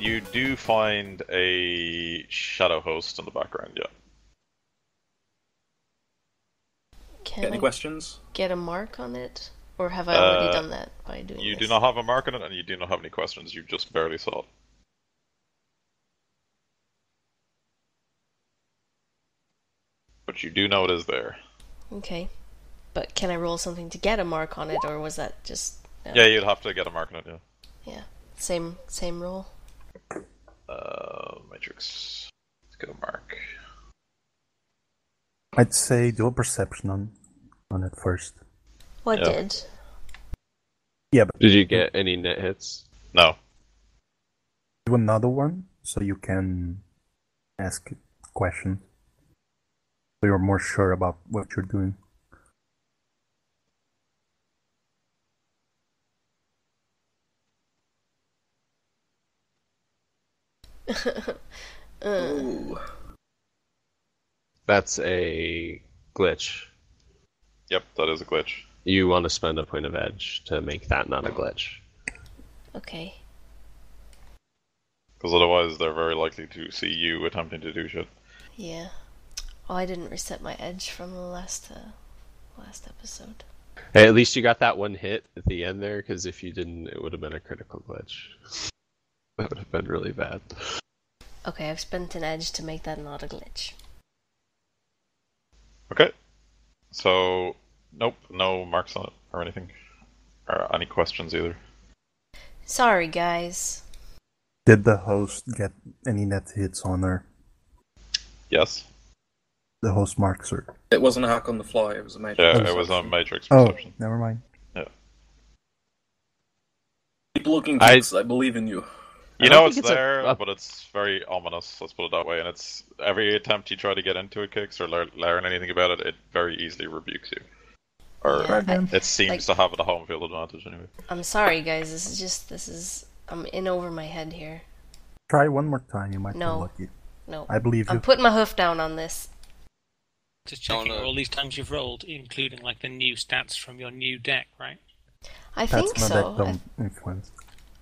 You do find a shadow host in the background, yeah. Can Any I questions? get a mark on it? Or have I already done that by doing You this? do not have a mark on it, and you do not have any questions. You just barely saw it. But you do know it is there. Okay. But can I roll something to get a mark on it, or was that just... No? Yeah, you'd have to get a mark on it, yeah. Yeah. Same roll? Matrix. Let's get a mark. I'd say do a perception on it first. Well, I Yeah. did. Yeah, but Did you get any net hits? No. do another one so you can ask questions. So you're more sure about what you're doing. Ooh. That's a glitch. Yep, that is a glitch. You want to spend a point of edge to make that not a glitch. Okay. Because otherwise they're very likely to see you attempting to do shit. Yeah. Oh, I didn't reset my edge from the last episode. Hey, at least you got that one hit at the end there, because if you didn't, it would have been a critical glitch. That would have been really bad. Okay, I've spent an edge to make that not a glitch. Okay. So, nope, no marks on it or anything. Or any questions either. Sorry, guys. Did the host get any net hits on her? Yes. The host marks her. It wasn't a hack on the fly, it was a matrix. Yeah, it was on Matrix Oh, Perception. never mind. Yeah. Keep looking, kids. I believe in you. You I don't know think it's it's a- there, but it's very ominous, let's put it that way. And it's every attempt you try to get into it, Kix, or learn anything about it, it very easily rebukes you. Or Yeah, it seems to have the home field advantage anyway. I'm sorry, guys. This is... I'm in over my head here. Try one more time, you might No. be lucky. No. I believe you. I'm putting my hoof down on this. Just checking all these times you've rolled, including like the new stats from your new deck, right? I That's think not so. that don't influence.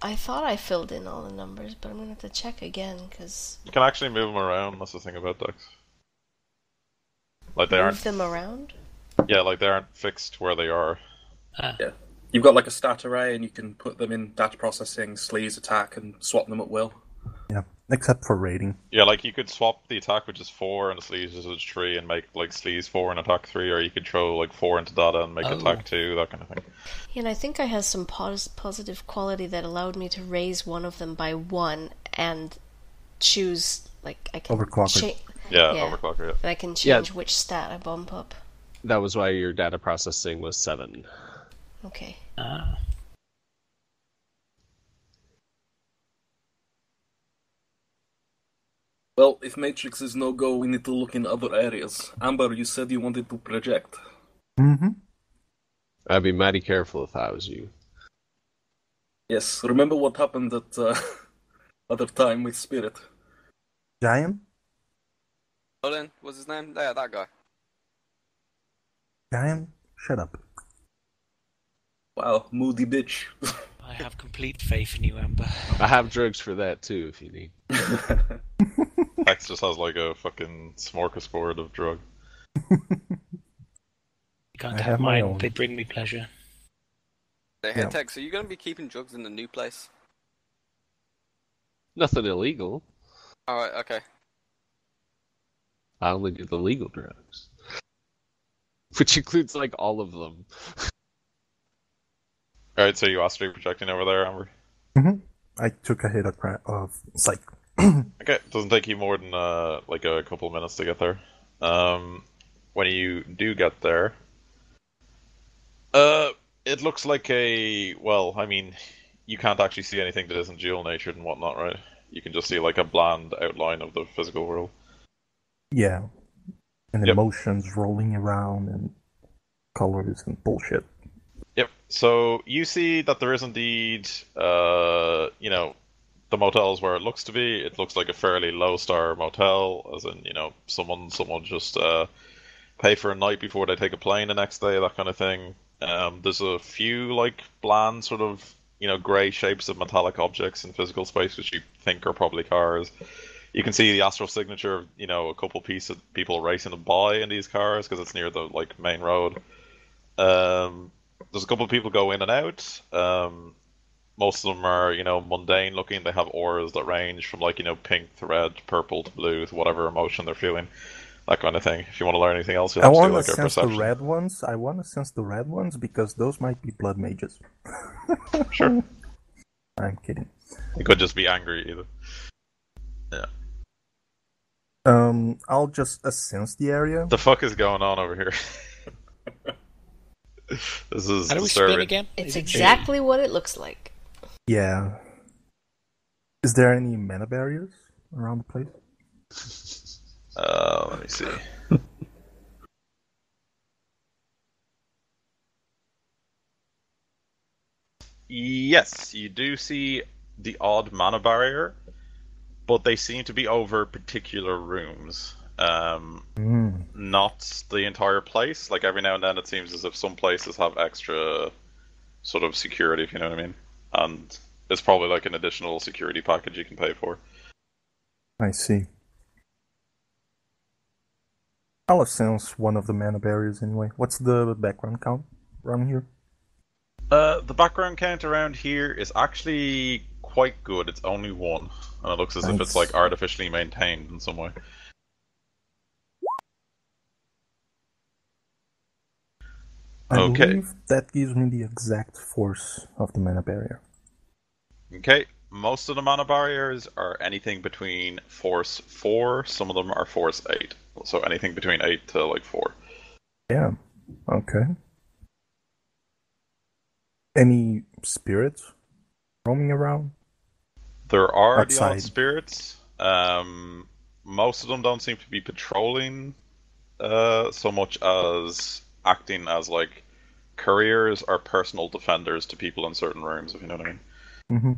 I thought I filled in all the numbers, but I'm gonna have to check again, because... You can actually move them around, that's the thing about decks. Like they Move aren't... them around? Yeah, like they aren't fixed where they are. Yeah. You've got like a stat array and you can put them in data processing, sleaze, attack, and swap them at will. Yeah, except for rating. Yeah, like you could swap the attack, which is 4, and the sleeves is 3, and make like sleeves 4 and attack 3, or you could throw like 4 into data and make attack 2, that kind of thing. Yeah, and I think I had some positive quality that allowed me to raise one of them by 1 and choose, like, I can... Overclocker. Yeah, Yeah. overclocker, yeah. And I can change which stat I bump up. That was why your data processing was 7. Okay. Well, if Matrix is no go, we need to look in other areas. Amber, you said you wanted to project. Mm-hmm. I'd be mighty careful if I was you. Yes, remember what happened at other time with Spirit? Giant? Olin, what's his name? Yeah, that guy. Giant? Shut up. Wow, moody bitch. I have complete faith in you, Amber. I have drugs for that too, if you need. X just has like a fucking smorgasbord of drug. You can't I have have my mine. own. They bring me pleasure. Hey, Yeah. Tex, are you going to be keeping drugs in the new place? Nothing illegal. Alright, okay. I only do the legal drugs. Which includes like all of them. Alright, so you astray projecting over there, Amber? Mm-hmm. I took a hit of psych. Okay, it doesn't take you more than like a couple of minutes to get there. When you do get there, it looks like well, I mean, you can't actually see anything that isn't dual-natured and whatnot, right? You can just see like a bland outline of the physical world. Yeah. And Yep. emotions rolling around and colors and bullshit. Yep. So you see that there is indeed, the motel is where it looks to be. It looks like a fairly low-star motel, as in, someone just pay for a night before they take a plane the next day, that kind of thing. There's a few like bland sort of grey shapes of metallic objects in physical space, which you think are probably cars. You can see the astral signature of a couple pieces of people racing by in these cars because it's near the main road. There's a couple of people go in and out. Most of them are mundane looking. They have auras that range from pink to red, purple to blue, to whatever emotion they're feeling. That kind of thing. If you want to learn anything else, you'll I have to do want to a sense perception. the red ones. I want to sense the red ones because those might be blood mages. Sure. I'm kidding. It could just be angry either. Yeah. I'll just sense the area. The fuck is going on over here? This is How do we disturbing. spin again? It's exactly what it looks like. Yeah. Is there any mana barriers around the place? Let me see. Yes, you do see the odd mana barrier, but they seem to be over particular rooms. Not the entire place. Like every now and then it seems as if some places have extra sort of security, if you know what I mean. And it's probably like an additional security package you can pay for. I see. I'll sense one of the mana barriers anyway. What's the background count around here? The background count around here is actually quite good. It's only one, and it looks as if it's like artificially maintained in some way. I believe that gives me the exact force of the mana barrier. Okay, most of the mana barriers are anything between force 4, some of them are force 8. So anything between 8 to 4. Yeah, okay. Any spirits roaming around? There are outside? the odd spirits. Most of them don't seem to be patrolling so much as acting as couriers or personal defenders to people in certain rooms, if you know what I mean. Mm-hmm.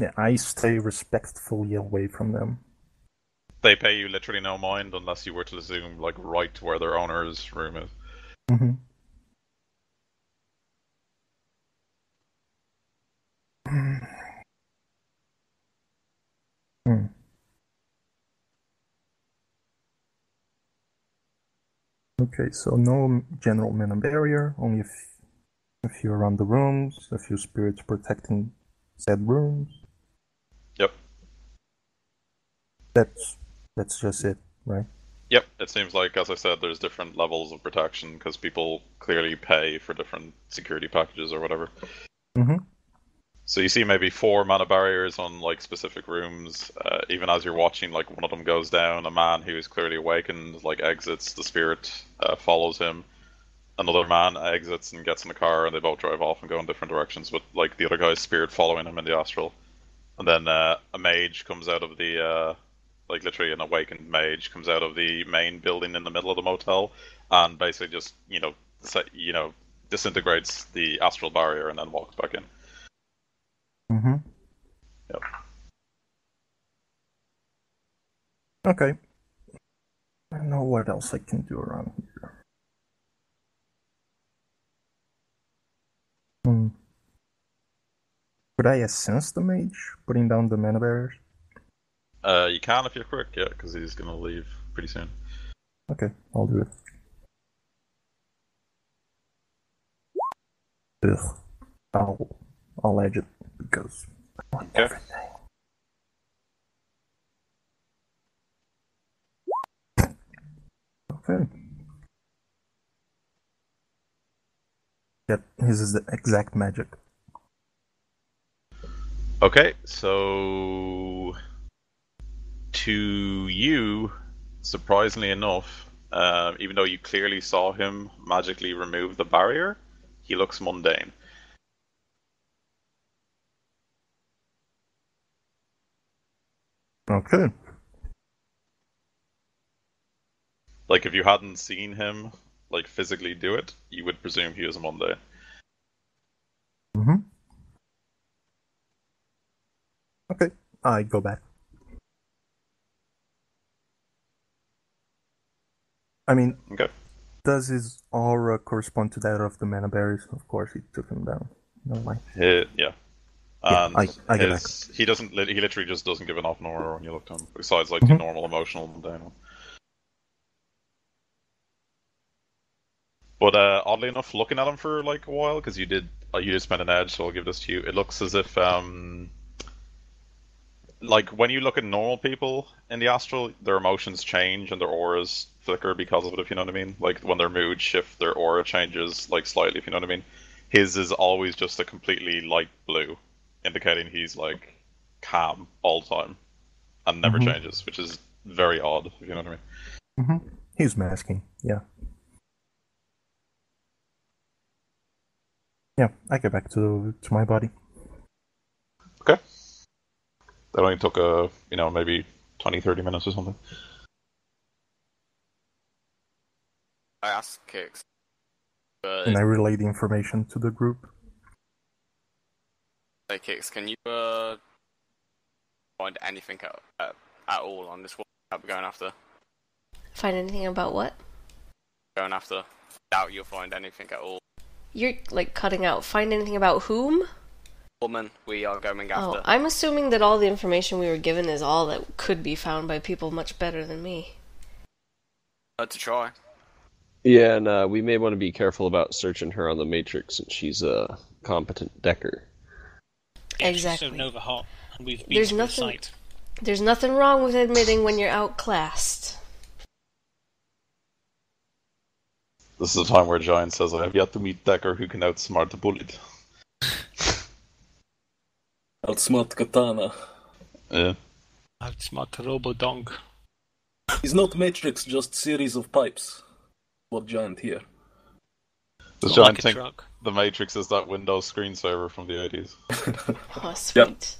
Yeah, I stay respectfully away from them. They pay you literally no mind unless you were to zoom right to where their owner's room is. Mm-hmm. Okay, so no general mana barrier, only a few around the rooms, a few spirits protecting said rooms. Yep. That's just it, right? Yep, it seems like, as I said, there's different levels of protection because people clearly pay for different security packages or whatever. Mm-hmm. So you see maybe 4 mana barriers on specific rooms. Even as you're watching, one of them goes down. A man who is clearly awakened exits. The spirit follows him. Another man exits and gets in the car, and they both drive off and go in different directions. With the other guy's spirit following him in the astral. And then a mage comes out of the literally an awakened mage comes out of the main building in the middle of the motel, and basically just disintegrates the astral barrier and then walks back in. Mm-hmm. Yep. Okay. I don't know what else I can do around here. Could I sense the mage putting down the mana barriers? You can if you're quick, yeah, because he's gonna leave pretty soon. Okay, I'll do it. Ugh. I'll edge it because I want everything. Okay. Yep, his is the exact magic. Okay, so to you, surprisingly enough, even though you clearly saw him magically remove the barrier, he looks mundane. Okay. If you hadn't seen him physically do it, you would presume he was mundane. Mm-hmm. Okay, I go back. I mean, Okay. Does his aura correspond to that of the mana berries? Of course, he took him down. No lie. Yeah. Yeah, And I get back. he doesn't. He literally just doesn't give enough aura when you look at him. Besides, like the Mhm. normal emotional mundane one. But oddly enough, looking at him for like a while, because you did spend an edge, so I'll give this to you. It looks as if like when you look at normal people in the astral, their emotions change and their auras flicker because of it. If you know what I mean, like when their mood shift, their aura changes like slightly. If you know what I mean, his is always just a completely light blue, indicating he's like calm all the time and never changes, which is very odd. If you know what I mean. He's masking. Yeah. Yeah, I get back to my body. Okay. That only took maybe 20-30 minutes or something. I asked Kix. And I relay the information to the group. Hey Kix, can you find anything at all on this one that we're going after? Find anything about what? Going after. Doubt you'll find anything at all. You're, like, cutting out. Find anything about whom? Woman we are going after. Oh, I'm assuming that all the information we were given is all that could be found by people much better than me. To try. Yeah, and we may want to be careful about searching her on the Matrix, since she's a competent decker. Yeah, Exactly. she's so Nova hot, and we've been There's to nothing- the site. There's nothing wrong with admitting when you're outclassed. This is the time where Giant says, "I have yet to meet Decker who can outsmart the bullet." Outsmart Katana. Yeah. Outsmart Robodong. He's not Matrix, just series of pipes. What Giant here? Does Not Giant like a think truck. the Matrix is that Windows screensaver from the 80s? Oh, sweet.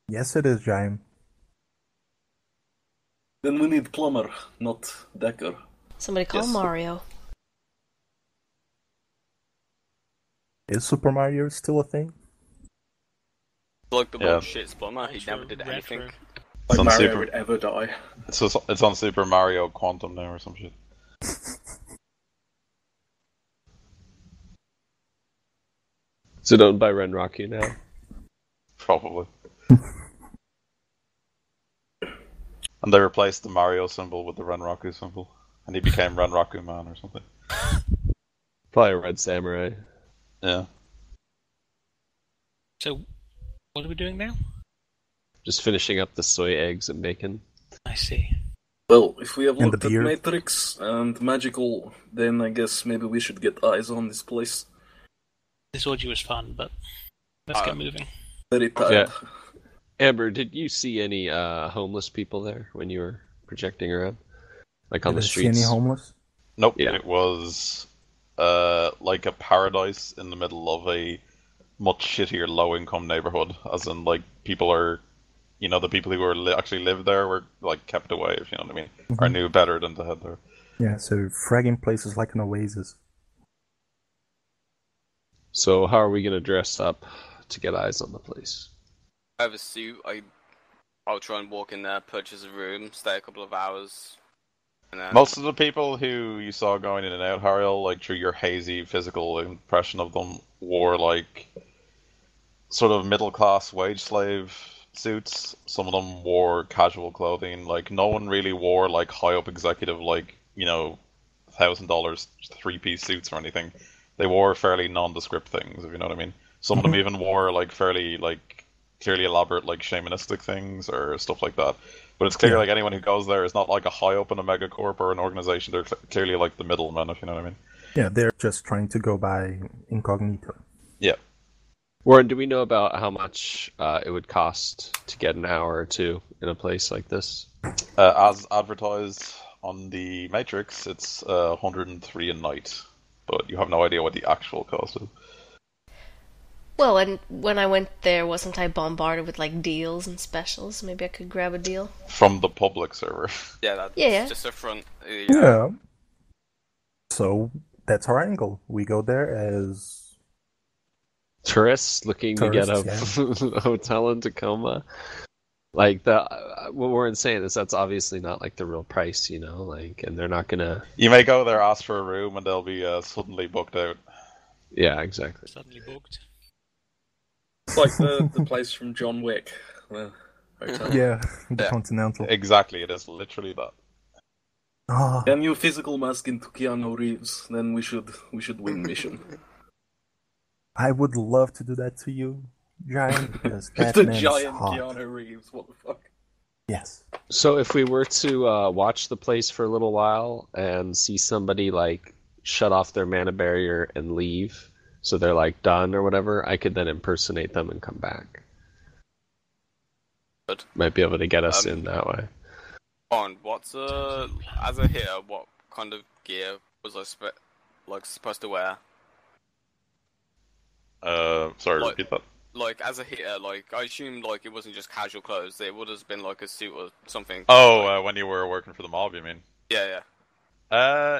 Yes, it is, Jaime. Then we need Plumber, not Decker. Somebody call Yes. Mario. Is Super Mario still a thing? Like the Yeah. bullshit Plumber, he Ultra never did retro. anything. It's Like on Mario Super. would ever die. It's on Super Mario Quantum now or some shit. Is it owned by Renraku now? Probably. And they replaced the Mario symbol with the Renraku symbol, and he became Renraku Man or something. Probably a Red Samurai. Yeah. So, what are we doing now? Just finishing up the soy eggs and bacon. I see. Well, if we have And the looked at beard. Matrix and Magical, then I guess maybe we should get eyes on this place. This orgy was fun, but let's get moving. Very tired. Yeah. Amber, did you see any homeless people there when you were projecting around? Like on Did the I see streets? any homeless? Nope. Yeah. It was like a paradise in the middle of a much shittier low-income neighborhood. As in, like, people are, the people who are actually live there were like kept away. If you know what I mean, or knew better than to head there. Yeah, so fragging places like an oasis. So how are we going to dress up to get eyes on the place? I have a suit. I'll try and walk in there, purchase a room, stay a couple of hours, and then... Most of the people who you saw going in and out, Hariel, like through your hazy physical impression of them, wore like sort of middle-class wage slave suits. Some of them wore casual clothing. Like no one really wore like high-up executive, like $1,000 three-piece suits or anything. They wore fairly nondescript things, if you know what I mean. Some of them even wore like fairly like clearly elaborate like shamanistic things or stuff like that. But it's clear like anyone who goes there is not like a high up in a megacorp or an organization. They're clearly like the middlemen, if you know what I mean. Yeah, they're just trying to go by incognito. Yeah. Warren, do we know about how much it would cost to get an hour or two in a place like this? As advertised on the Matrix, it's 103 a night, but you have no idea what the actual cost is. Well, and when I went there, wasn't I bombarded with, like, deals and specials? Maybe I could grab a deal? From the public server. Yeah, that's Yeah. just a front. Yeah. So that's our angle. We go there as Tourists looking to get a Tourists, hotel in Tacoma. Like what we're saying is that's obviously not like the real price, you know, like, and they're not gonna. You may go there, ask for a room, and they'll be suddenly booked out. Yeah, exactly. Suddenly booked. It's like the place from John Wick. The hotel. Yeah, the Yeah. Continental. Exactly, it is literally that. Oh, Can you physical mask into Keanu Reeves? Then we should win mission. I would love to do that to you, Giant, because that the man is giant hot. Keanu Reeves. What the fuck? Yes. So if we were to watch the place for a little while and see somebody like shut off their mana barrier and leave, so they're like done or whatever, I could then impersonate them and come back. Good. Might be able to get us in that way. What's as a hitter, what kind of gear was I supposed to wear? Sorry, Like- repeat that. Like as a hitter, like I assumed like it wasn't just casual clothes. It would have been like a suit or something. Oh, when you were working for the mob, you mean? Yeah.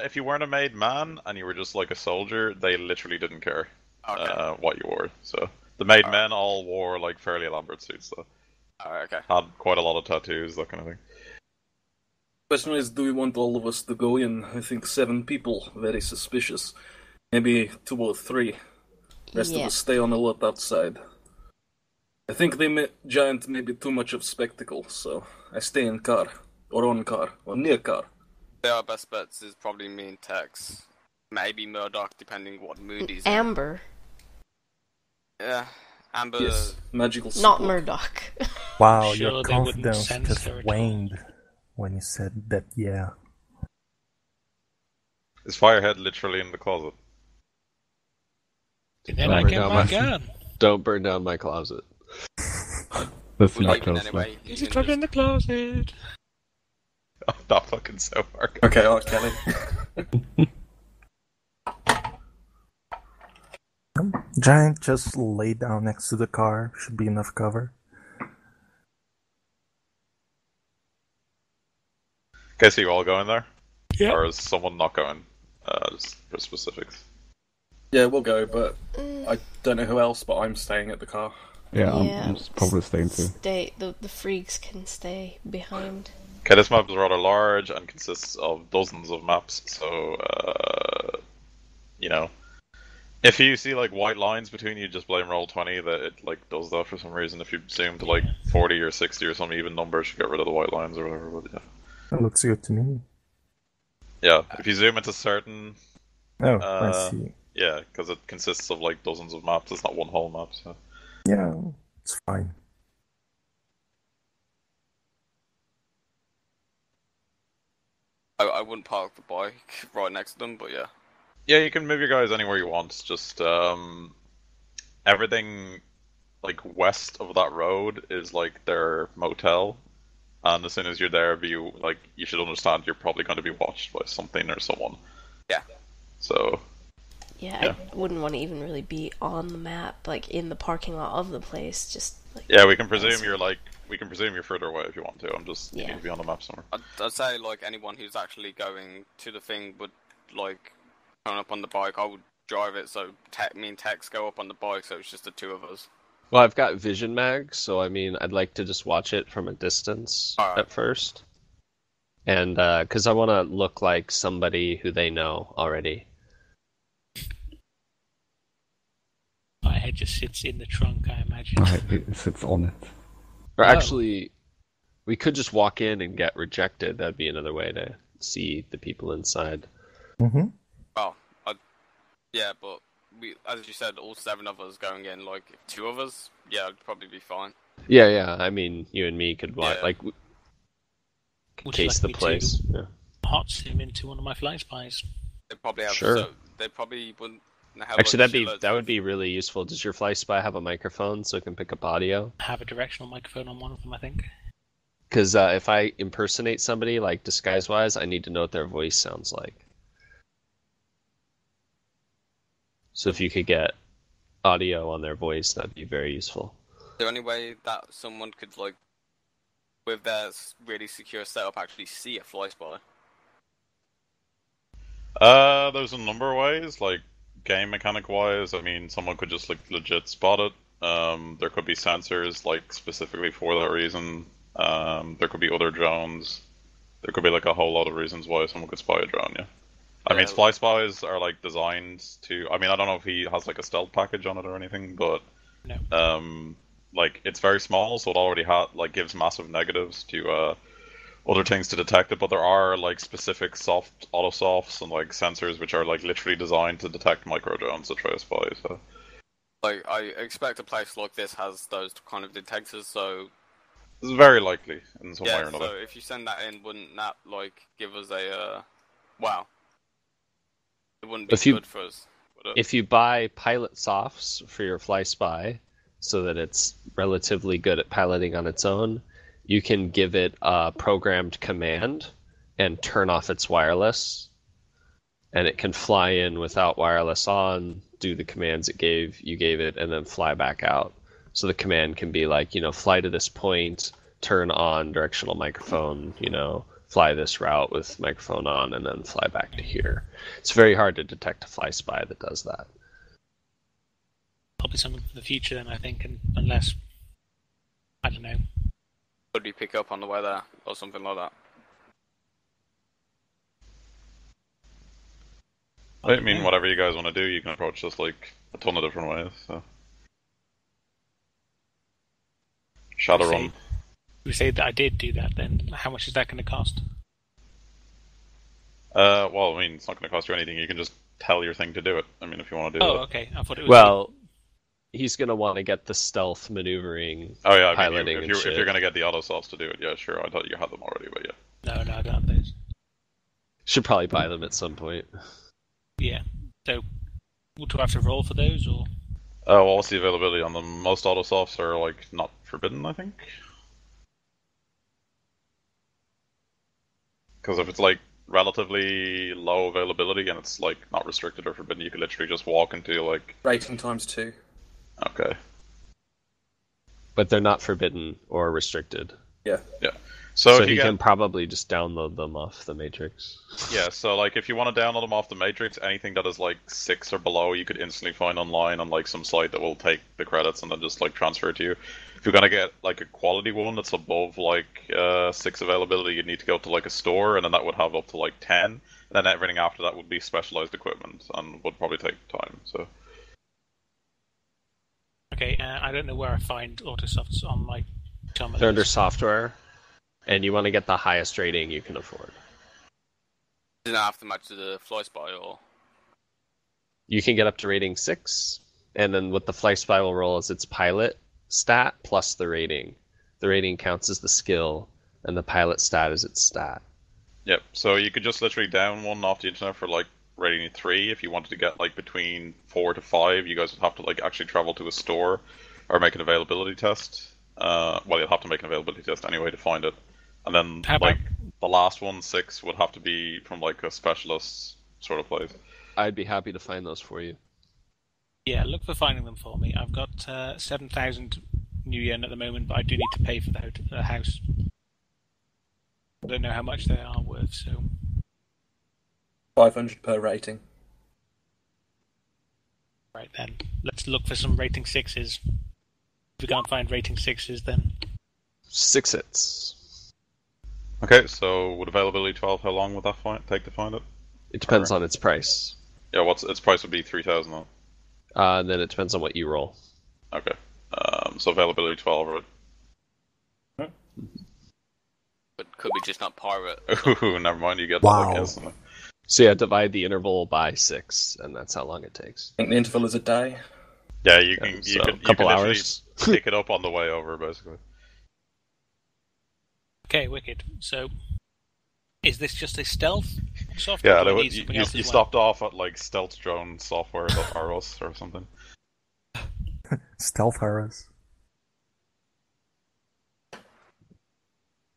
If you weren't a made man and you were just like a soldier, they literally didn't care Okay. what you wore. So the made men all wore like fairly elaborate suits, though. Okay. Had quite a lot of tattoos, that kind of thing. Question is, do we want all of us to go in? I think 7 people. Very suspicious. Maybe 2 or 3. Rest of us stay on alert outside. I think Giant may be too much of spectacle, so I stay in car. Or on car. Or near car. Our best bets is probably me and Tex. Maybe Murdock, depending what mood he's in. Amber, Yeah. Amber. Yes, magical not support. Murdock. Wow, Sure, your they wouldn't confidence censor just it all. waned when you said that, yeah. Is Firehead literally in the closet? Then Oh I my get God, my my- gun. Don't burn down my closet. That's We're not leaving close. anyway. Is You it can trapped in the closet? Oh, not fucking so far. Okay, R. Kelly. Giant just lay down next to the car. Should be enough cover. Okay, so you all going there? Yeah. Or is someone not going? Just for specifics. Yeah, we'll go, but I don't know who else, but I'm staying at the car. Yeah, Yeah. I'm probably staying too. Stay. The freaks can stay behind. Okay, this map is rather large and consists of dozens of maps, so, you know, if you see, like, white lines between you, just blame Roll20 that it, like, does that for some reason. If you zoom to, like, 40 or 60 or some even numbers, you get rid of the white lines or whatever, but yeah. That looks good to me. Yeah, if you zoom into certain, Oh, I see. yeah, because it consists of, like, dozens of maps, it's not one whole map, so. Yeah, it's fine. I wouldn't park the bike right next to them, but yeah. Yeah, you can move your guys anywhere you want, just, everything, like, west of that road is, like, their motel, and as soon as you're there, you should understand you're probably going to be watched by something or someone. Yeah. So, Yeah, I wouldn't want to even really be on the map, like in the parking lot of the place. Just like yeah, we can presume you're further away if you want to. You Yeah. need to be on the map somewhere. I'd say, like, anyone who's actually going to the thing would, like, turn up on the bike. I would drive it, so me and Tex go up on the bike, so it's just the 2 of us. Well, I've got vision mag, so I mean, I'd like to just watch it from a distance Alright. at first. And, because I want to look like somebody who they know already. My head just sits in the trunk, I imagine. It sits on it. Or Oh. actually, we could just walk in and get rejected. That'd be another way to see the people inside. Mm-hmm. Oh, yeah, but we, as you said, all 7 of us going in, like, 2 of us, yeah, it'd probably be fine. Yeah. I mean, you and me could watch, Yeah. like, Would you case like the me to place. Yeah. hot sim into one of my fly spies. They probably have, Sure. they probably wouldn't have, Actually, like, that shitloads would of- be really useful. Does your fly spy have a microphone so it can pick up audio? I have a directional microphone on one of them, I think. Because if I impersonate somebody, like disguise-wise, I need to know what their voice sounds like. So if you could get audio on their voice, that'd be very useful. Is there any way that someone could, like, with their really secure setup, actually see a fly spy? There's a number of ways, like, game mechanic wise, I mean, someone could just, like, legit spot it. There could be sensors, like, specifically for that reason. There could be other drones. There could be like a whole lot of reasons why someone could spy a drone. Yeah. I mean, fly spies are like designed to. I mean, I don't know if he has like a stealth package on it or anything, but No. like it's very small, so it already gives massive negatives to other things to detect it. But there are like specific soft auto softs and like sensors which are like literally designed to detect micro drones that try to spy. So Like, I expect a place like this has those kind of detectors, so it's very likely in some way yeah. or another. So if you send that in, wouldn't that like give us a wow? It wouldn't be good for us. Would it? If you buy pilot softs for your fly spy, so that it's relatively good at piloting on its own, you can give it a programmed command and turn off its wireless, and it can fly in without wireless on, do the commands you gave it, and then fly back out. So the command can be like, fly to this point, turn on directional microphone, fly this route with microphone on, and then fly back to here. It's very hard to detect a fly spy that does that. Probably something for the future then, I think, unless, I don't know. Could we pick up on the weather or something like that? I mean, whatever you guys want to do, you can approach this like a ton of different ways. So. Shadowrun. We say that I did do that, then how much is that going to cost? Well, I mean, it's not going to cost you anything. You can just tell your thing to do it. I mean, if you want to do that. Oh, okay. I thought it was. Well, he's going to want to get the stealth maneuvering. Oh yeah, piloting. I mean, if you're going to get the auto softs to do it, yeah, sure. I thought you had them already, but yeah. No, I don't have those. Should probably buy them at some point. Yeah. So, do I have to roll for those, or? Well, what's the availability on them? Most auto softs are like not forbidden, I think. Because if it's like relatively low availability and it's like not restricted or forbidden, you could literally just walk into like rating times 2. Okay. But they're not forbidden or restricted. Yeah. Yeah. So you can probably just download them off the Matrix. Yeah, so like if you want to download them off the Matrix, anything that is like 6 or below, you could instantly find online on like some site that will take the credits and then just like transfer it to you. If you're gonna get like a quality one that's above like 6 availability, you'd need to go to like a store, and then that would have up to like 10. And then everything after that would be specialized equipment and would probably take time. So. Okay, I don't know where I find autosofts on my terminal. They're under software. And you want to get the highest rating you can afford. Does it have to match to the fly spy, or? You can get up to rating 6, and then what the fly spy will roll is its pilot stat plus the rating. The rating counts as the skill, and the pilot stat is its stat. Yep, so you could just literally down one off the internet for like rating 3. If you wanted to get like between 4 to 5, you guys would have to like actually travel to a store or make an availability test. Well, you'll have to make an availability test anyway to find it. And then, like, the last one, 6, would have to be from, like, a specialist sort of place. I'd be happy to find those for you. Yeah, look for finding them for me. I've got 7,000 New Yen at the moment, but I do need to pay for the house. I don't know how much they are worth, so... 500 per rating. Right then, let's look for some rating 6s. If we can't find rating 6s, then... 6 hits. Okay, so would availability 12, how long would that take to find it? It depends on its price. Yeah, its price would be 3,000 though. Then it depends on what you roll. Okay. So availability 12, right? But could we just not pirate? Ooh, never mind, you get wow. that like instantly. So yeah, divide the interval by 6, and that's how long it takes. I think the interval is a day. Yeah, you can a couple hours. Pick it up on the way over, basically. Okay, wicked. So, is this just a stealth software? Yeah, you stopped off at like stealth drone software.ros or something. Stealth Harris.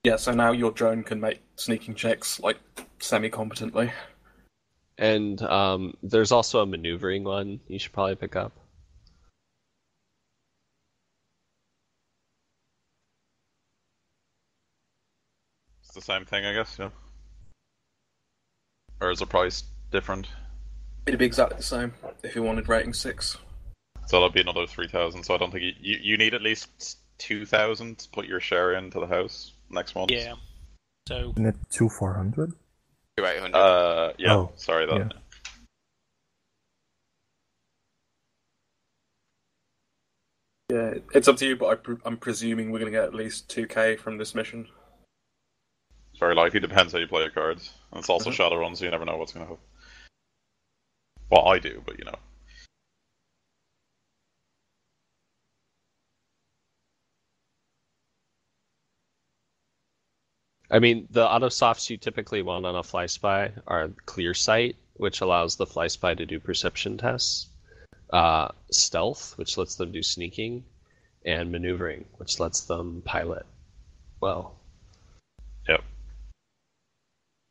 Yeah, so now your drone can make sneaking checks like semi-competently. And there's also a maneuvering one you should probably pick up. The same thing, I guess, yeah. Or is the price different? It'd be exactly the same if you wanted rating 6. So that'll be another 3,000. So I don't think you need at least 2,000 to put your share into the house next month. Yeah. So Isn't it 2,400? 2,800. Yeah. Oh, Sorry, that. yeah. Yeah, it's up to you, but I'm presuming we're going to get at least 2k from this mission. It's very likely. Depends how you play your cards. And it's also Shadowrun, so you never know what's going to happen. Well, I do, but you know. I mean, the auto softs you typically want on a fly spy are clear sight, which allows the fly spy to do perception tests, stealth, which lets them do sneaking, and maneuvering, which lets them pilot well. Yep.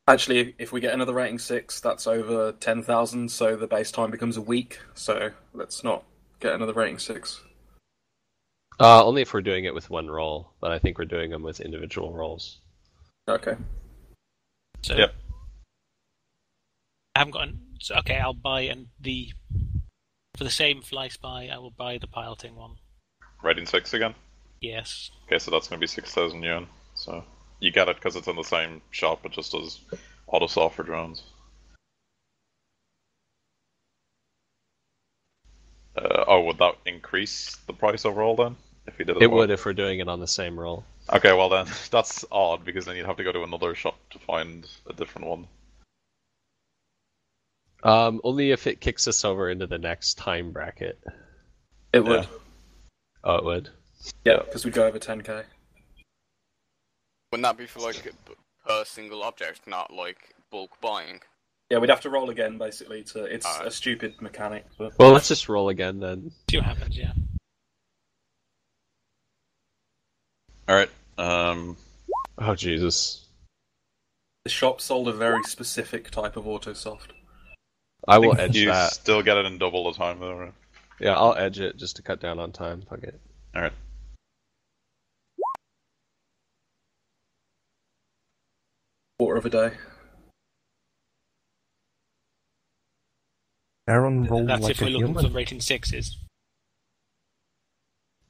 Actually, if we get another rating 6, that's over 10,000, so the base time becomes a week, so let's not get another rating 6. Only if we're doing it with one roll, but I think we're doing them with individual rolls. Okay. So Yep. I haven't got. So, okay, I'll buy for the same fly spy. I will buy the piloting one. Rating 6 again? Yes. Okay, so that's going to be 6,000 yuan. So you get it because it's in the same shop, it just does auto-soft for drones. Would that increase the price overall then? If we did it? It would if we're doing it on the same roll. Okay, well then, that's odd, because then you'd have to go to another shop to find a different one. Only if it kicks us over into the next time bracket. It would. Oh, it would? Yeah, because we go over 10k. Wouldn't that be for like per single object, not like bulk buying? Yeah, we'd have to roll again, basically. It's a stupid mechanic. But... Well, let's just roll again then. See what happens, yeah. Alright, Oh, Jesus. The shop sold a very specific type of autosoft. I will edge you that. still get it in double the time though, right? Yeah, I'll edge it just to cut down on time. Fuck it. Alright. Quarter of a day. Aaron rolled That's like if a we're looking human. for rating 6s.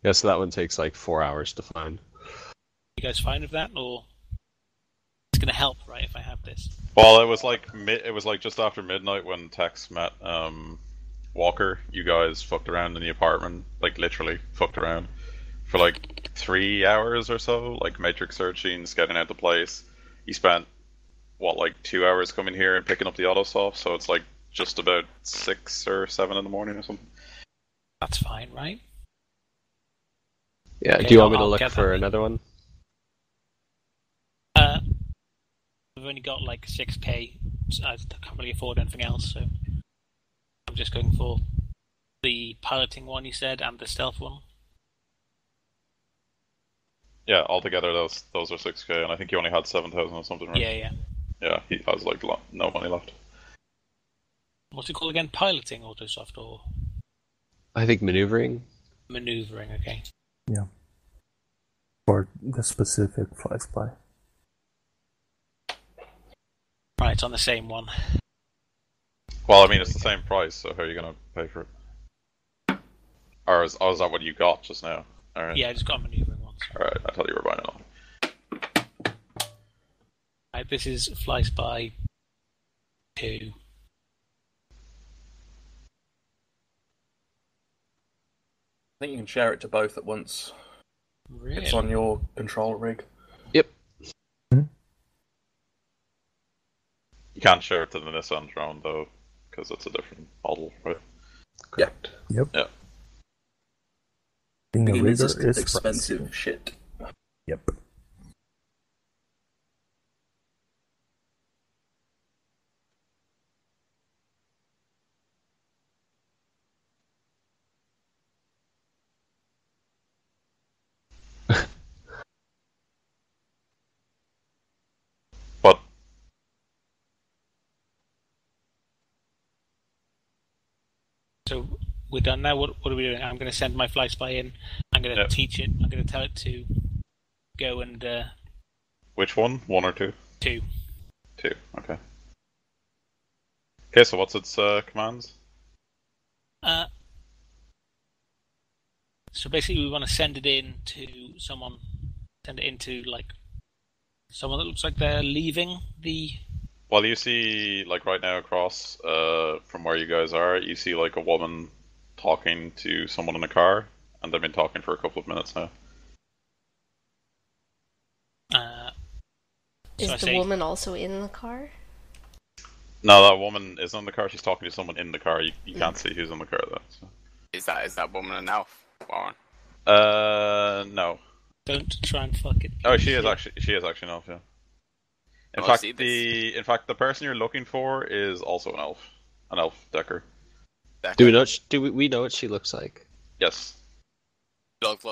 Yeah, so that one takes like 4 hours to find. You guys fine with that, or it's going to help, right? If I have this. Well, it was like just after midnight when Tex met Walker. You guys fucked around in the apartment, like literally fucked around for like 3 hours or so, like matrix searching, scouting out the place. You spent like 2 hours coming here and picking up the autosoft, so it's like just about 6 or 7 in the morning or something. That's fine, right? Yeah, Okay, do you want me to I'll look get for that. another one? I've only got like 6k, so I can't really afford anything else, so I'm just going for the piloting one you said and the stealth one. Yeah, altogether those are 6k, and I think you only had 7,000 or something, right? Yeah. Yeah, he has like no money left. What's it called again? Piloting autosoft or I think maneuvering. maneuvering? Okay. Yeah. For the specific fly spy. Right, it's on the same one. Well, I mean, it's the same price, so how are you going to pay for it? Or is that what you got just now? Alright. Yeah, I just got a maneuvering one. Alright, I thought you were buying it all. Right, this is Fly Spy 2. I think you can share it to both at once. Really? It's on your control rig. Yep. You can't share it to the Nissan drone, though, because it's a different model, right? Correct. Yep. Yeah. Being a It rigger is is expensive pricey. shit. Yep. But So we're done now. What are we doing? I'm going to send my Fly Spy in. I'm going to Yep. teach it. I'm going to tell it to go and which one? 1 or 2? 2. 2, okay. Okay, so what's its commands? So basically, we want to send it in to someone. Send it into like someone that looks like they're leaving the. Well, you see, like right now across from where you guys are, you see like a woman talking to someone in a car, and they've been talking for a couple of minutes now. Is the woman also in the car? No, that woman isn't in the car. She's talking to someone in the car. You can't see who's in the car though. So. Is that woman an elf, Warren? No. Don't try and fuck it. Oh, she is actually an elf. Yeah. In fact, the person you're looking for is also an elf Decker. Do we know what she looks like? Yes.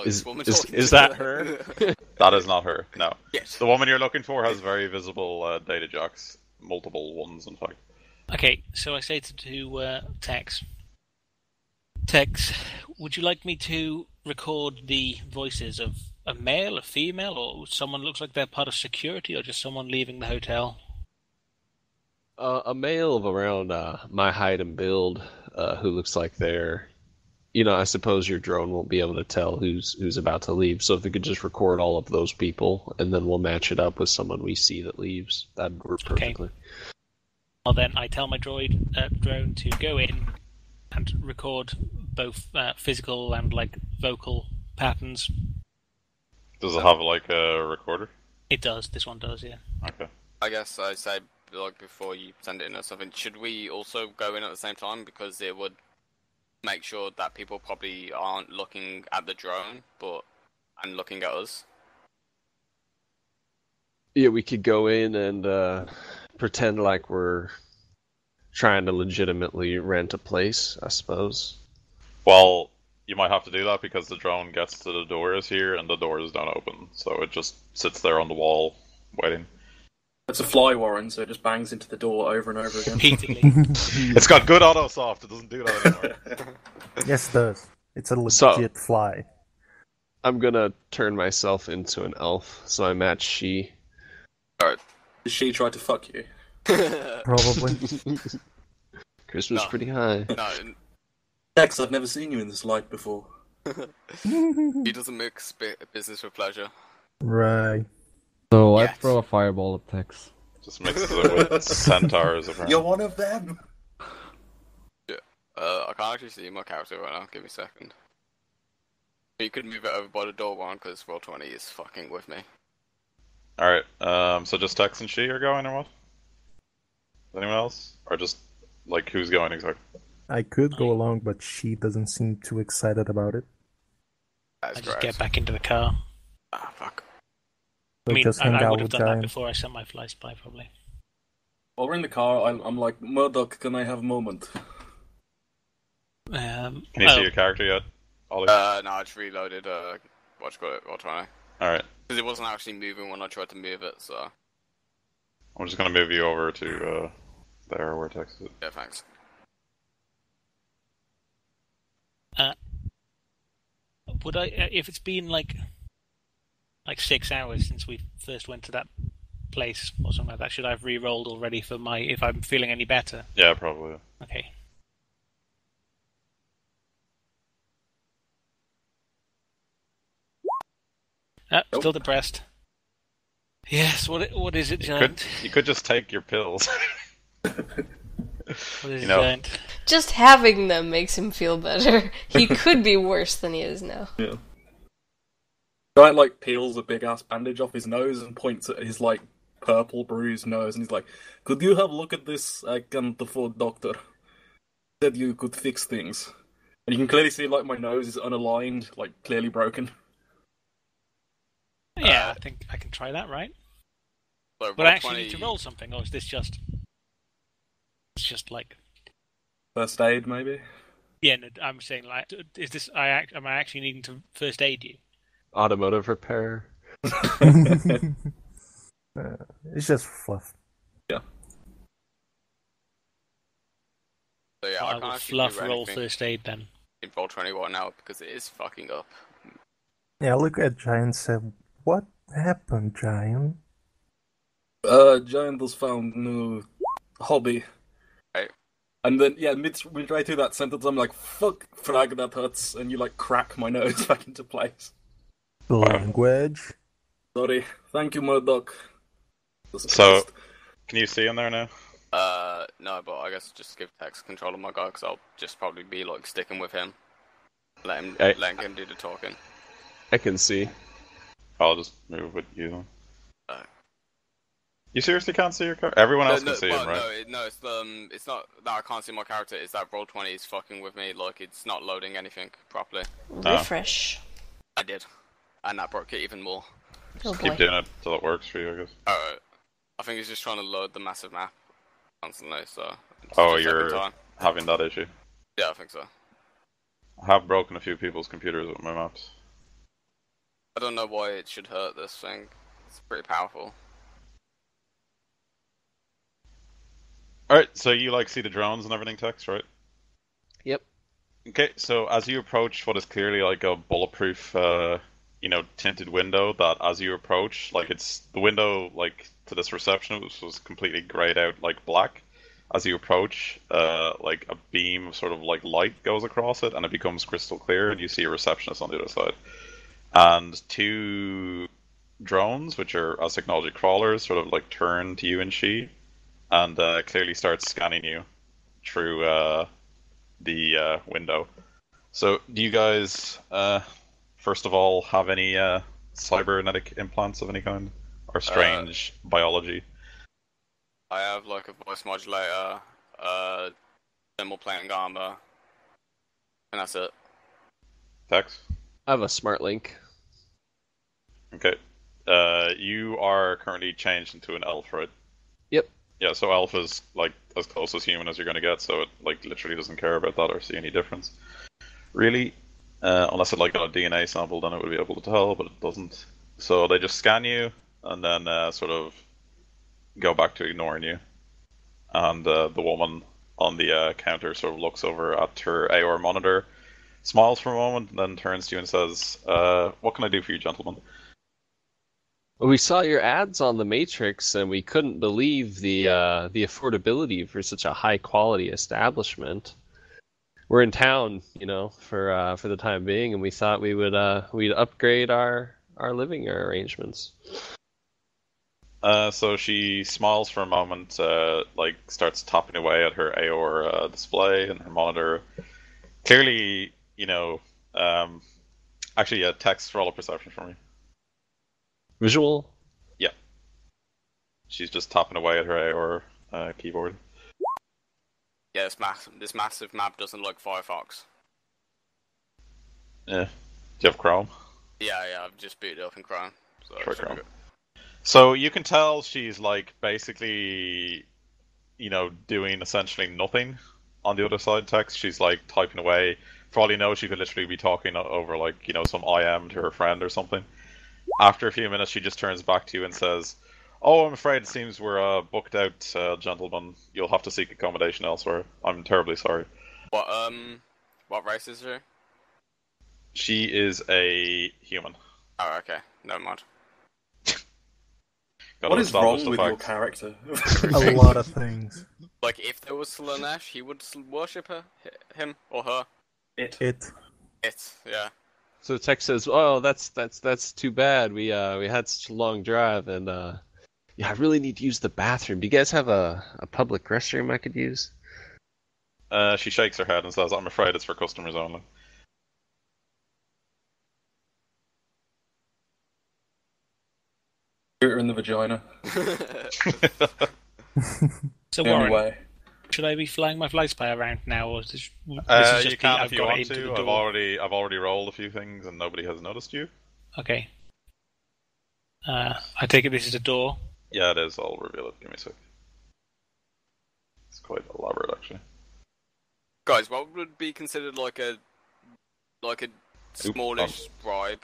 Is that her? That is not her. No. Yes. The woman you're looking for has very visible data jacks, multiple ones, in fact. Okay, so I say to Tex. Tex, would you like me to record the voices of a male, a female, or someone looks like they're part of security, or just someone leaving the hotel? A male of around my height and build, who looks like they're, I suppose your drone won't be able to tell who's about to leave. So if we could just record all of those people, and then we'll match it up with someone we see that leaves, that'd work perfectly. Okay. Well, then I tell my drone to go in and record both physical and like vocal patterns. Does it have like a recorder? It does. This one does, yeah. Okay. I guess I say, like, before you send it in or something, should we also go in at the same time? Because it would make sure that people probably aren't looking at the drone, and looking at us. Yeah, we could go in and pretend like we're trying to legitimately rent a place, I suppose. Well, you might have to do that because the drone gets to the doors here and the doors don't open, so it just sits there on the wall waiting. It's a fly, Warren, so it just bangs into the door over and over again. Repeatedly. It's got good autosoft, it doesn't do that anymore. Yes, it does. It's a legit fly. I'm gonna turn myself into an elf, so I match she. Alright. Did she try to fuck you? Probably. Christmas pretty high. No, Tex, I've never seen you in this light before. he doesn't mix business with pleasure. Right. So I throw a fireball at Tex. Just mixes it with centaurs, apparently. You're one of them! Yeah. I can't actually see my character right now. Give me a second. You could move it over by the door one, because Roll20 is fucking with me. Alright, so just Tex and she are going, or what? Anyone else? Or just, like, who's going exactly? I could go along, but she doesn't seem too excited about it. That's I just correct. get back into the car. Ah, fuck. So I mean, just hang I out would have with done that Giant. before I sent my fly spy, probably. While we're in the car, I'm like, Murdock, can I have a moment? Can you see your character yet, Ollie? No, I just reloaded, Roll20. Alright. Because it wasn't actually moving when I tried to move it, so... I'm just gonna move you over to, there, where Tex is. Yeah, thanks. Would I, if it's been like 6 hours since we first went to that place or something like that, should I have re-rolled already for if I'm feeling any better? Yeah, probably. Okay. Still depressed. Yes, what is it, Giant? You could just take your pills. What is it, Giant? Just having them makes him feel better. He could be worse than he is now. Yeah. Giant, like, peels a big-ass bandage off his nose and points at his, like, purple bruised nose, and he's like, could you have a look at this? I can't afford doctor. Said you could fix things. And you can clearly see, like, my nose is unaligned, like, clearly broken. Yeah, I think I can try that, right? So But I actually need to roll something, or is this just... It's just like... First aid, maybe? Yeah, no, I'm saying, like, is this... Am I actually needing to first aid you? Automotive repair. It's just fluff. Yeah. So yeah, I I will can't actually fluff do roll anything first aid then. in Roll20 right now because it is fucking up. Yeah, look at Giant and said, what happened, Giant? Giant has found new hobby. Right. And then, yeah, midway through that sentence, I'm like, fuck, frag, that hurts, and you, like, crack my nose back into place. Language. Sorry. Thank you, Murdock. So, can you see him there now? No, but I guess just give Tex control of my guy, because I'll just probably be, like, sticking with him. Letting him do the talking. I can see. I'll just move with you. You seriously can't see your character? Everyone else can see him, right? No, it's not that I can't see my character. It's that Roll20 is fucking with me. Like it's not loading anything properly. Refresh. I did, and that broke it even more. Oh Keep doing it till it works for you, I guess. Alright. I think he's just trying to load the massive map constantly. So. You're having that issue. Yeah, I think so. I have broken a few people's computers with my maps. I don't know why it should hurt this thing. It's pretty powerful. Alright, so you see the drones and everything, Tex, right? Yep. Okay, so as you approach what is clearly a bulletproof, tinted window, that as you approach, it's the window, to this reception was completely grayed out, black. As you approach, a beam of sort of light goes across it, and it becomes crystal clear, and you see a receptionist on the other side. And two drones, which are as technology crawlers, sort of turn to you and she, and clearly start scanning you through the window. So, do you guys, first of all, have any cybernetic implants of any kind? Or strange biology? I have a voice modulator, thermal plating armor, and that's it. Tex? I have a smart link. Okay. You are currently changed into an elf, right? Yep. Yeah, so elf is as close as human as you're gonna get, so it literally doesn't care about that or see any difference. Really? Unless it got a DNA sample, then it would be able to tell, but it doesn't. So they just scan you, and then sort of go back to ignoring you. And the woman on the counter sort of looks over at her AOR monitor, smiles for a moment, and then turns to you and says, what can I do for you, gentlemen? Well, we saw your ads on the Matrix, and we couldn't believe the affordability for such a high quality establishment. We're in town, for the time being, and we thought we'd upgrade our living arrangements. So she smiles for a moment, starts tapping away at her AOR display and her monitor. Clearly, actually, yeah, text roll a perception for me. Visual? Yeah. She's just tapping away at her AOR keyboard. Yeah, this massive map doesn't look Firefox. Yeah. Do you have Chrome? Yeah, I've just booted up in Chrome. So try Chrome. So you can tell she's basically, doing essentially nothing on the other side text. She's typing away. For all you know, she could literally be talking over some IM to her friend or something. After a few minutes, she just turns back to you and says, "Oh, I'm afraid it seems we're booked out, gentlemen. You'll have to seek accommodation elsewhere. I'm terribly sorry." What race is she? She is a human. Oh, okay. Never mind. What is wrong with your character? A lot of things. If there was Slaanesh, he would worship him or her. It, yeah. So Tex says, "Oh, that's too bad. We had such a long drive, and I really need to use the bathroom. Do you guys have a public restroom I could use?" She shakes her head and says, "I'm afraid it's for customers only." Shoot her in the vagina. So Warren, should I be flying my fly spy around now, or is this you just can if you want to. I've already rolled a few things and nobody has noticed you. Okay. I take it this is a door. Yeah, it is. I'll reveal it. Give me a sec. It's quite elaborate, actually. Guys, what would be considered a smallish bribe?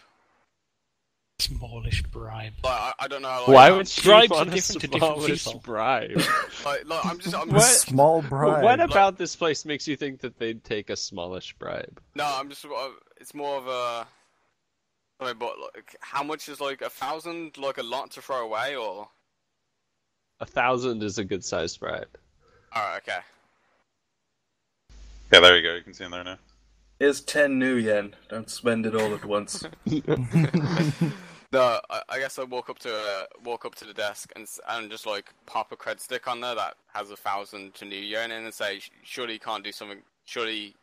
Smallish bribe. I don't know. Why would she bribes want are a different to different smallish people. bribe? I'm What? just Small bribe. What about this place makes you think that they'd take a smallish bribe? No, I'm just. It's more of a. I mean, but how much is 1,000? A lot to throw away, or? 1,000 is a good sized bribe. Alright, okay. Yeah, there you go. You can see in there now. Here's 10 new yen. Don't spend it all at once. No, I guess I walk up to the desk and just like pop a cred stick on there that has 1,000 to new yen in and say, surely you can't do something. Surely,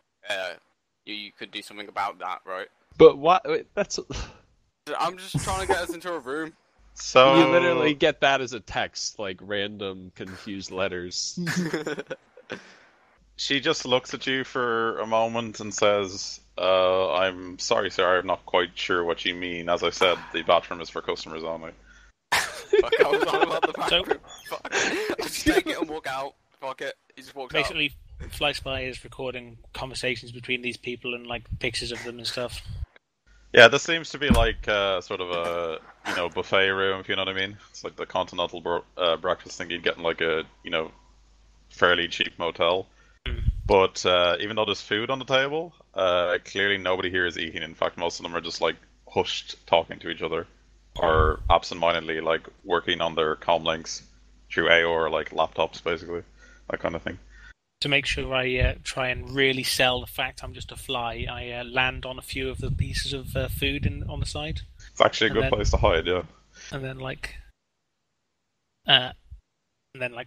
you could do something about that, right? But what? That's I'm just trying to get us into a room. So you literally get that as a text, like random confused letters. she just looks at you for a moment and says, I'm sorry, sir, I'm not quite sure what you mean. As I said, the bathroom is for customers only. Fuck, I was on about the bathroom. Fuck. I just take it and walk out. Fuck it. He just walks out. Basically, Fly Spy is recording conversations between these people and like pictures of them and stuff. Yeah, this seems to be like sort of a buffet room, if you know what I mean. It's like the continental breakfast thing you'd get in like a fairly cheap motel. But even though there's food on the table, clearly nobody here is eating. In fact, most of them are just like hushed, talking to each other, or absent-mindedly like working on their commlinks through AO or like laptops, basically, that kind of thing. To make sure I try and really sell the fact I'm just a fly, I land on a few of the pieces of food on the side. It's actually a good place to hide, yeah. And then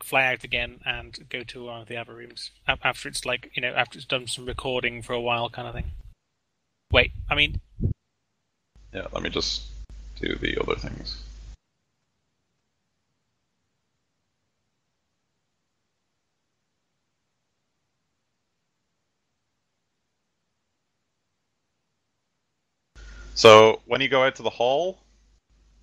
fly out again and go to one of the other rooms after it's after it's done some recording for a while, kind of thing. Wait, I mean. Yeah, let me just do the other things. So when you go out to the hall,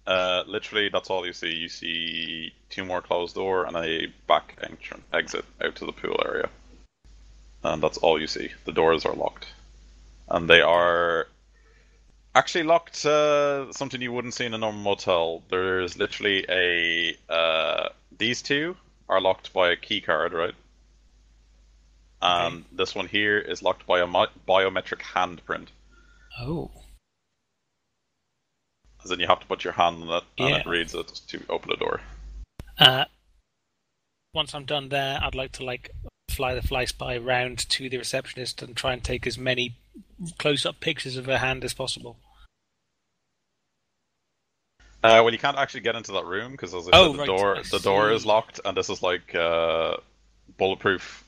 literally that's all you see. You see 2 more closed door and a back exit out to the pool area. And that's all you see. The doors are locked. And they are actually locked, something you wouldn't see in a normal motel. There's literally these 2 are locked by a key card, right? And this one here is locked by a biometric handprint. Oh. As in you have to put your hand on it, and it reads it to open the door. Once I'm done there, I'd like to fly the Fly Spy round to the receptionist and try and take as many close-up pictures of her hand as possible. Well, you can't actually get into that room because, as I said, the door is locked, and this is like bulletproof,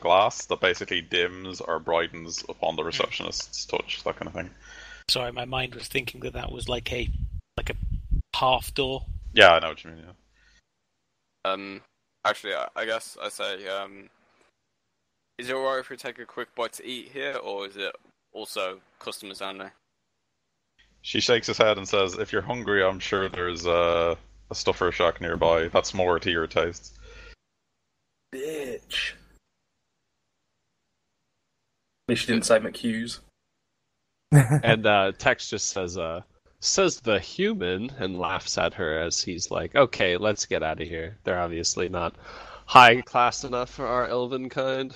glass that basically dims or brightens upon the receptionist's touch, that kind of thing. Sorry, my mind was thinking that was like a half door. Yeah, I know what you mean. Yeah. Actually, I guess I say, is it alright if we take a quick bite to eat here, or is it also customers only? She shakes his head and says, "If you're hungry, I'm sure there's a stuffer shack nearby. That's more to your tastes." Bitch. She didn't say McHughes. And Tex just says the human, and laughs at her as he's like, okay, let's get out of here. They're obviously not high class enough for our elven kind.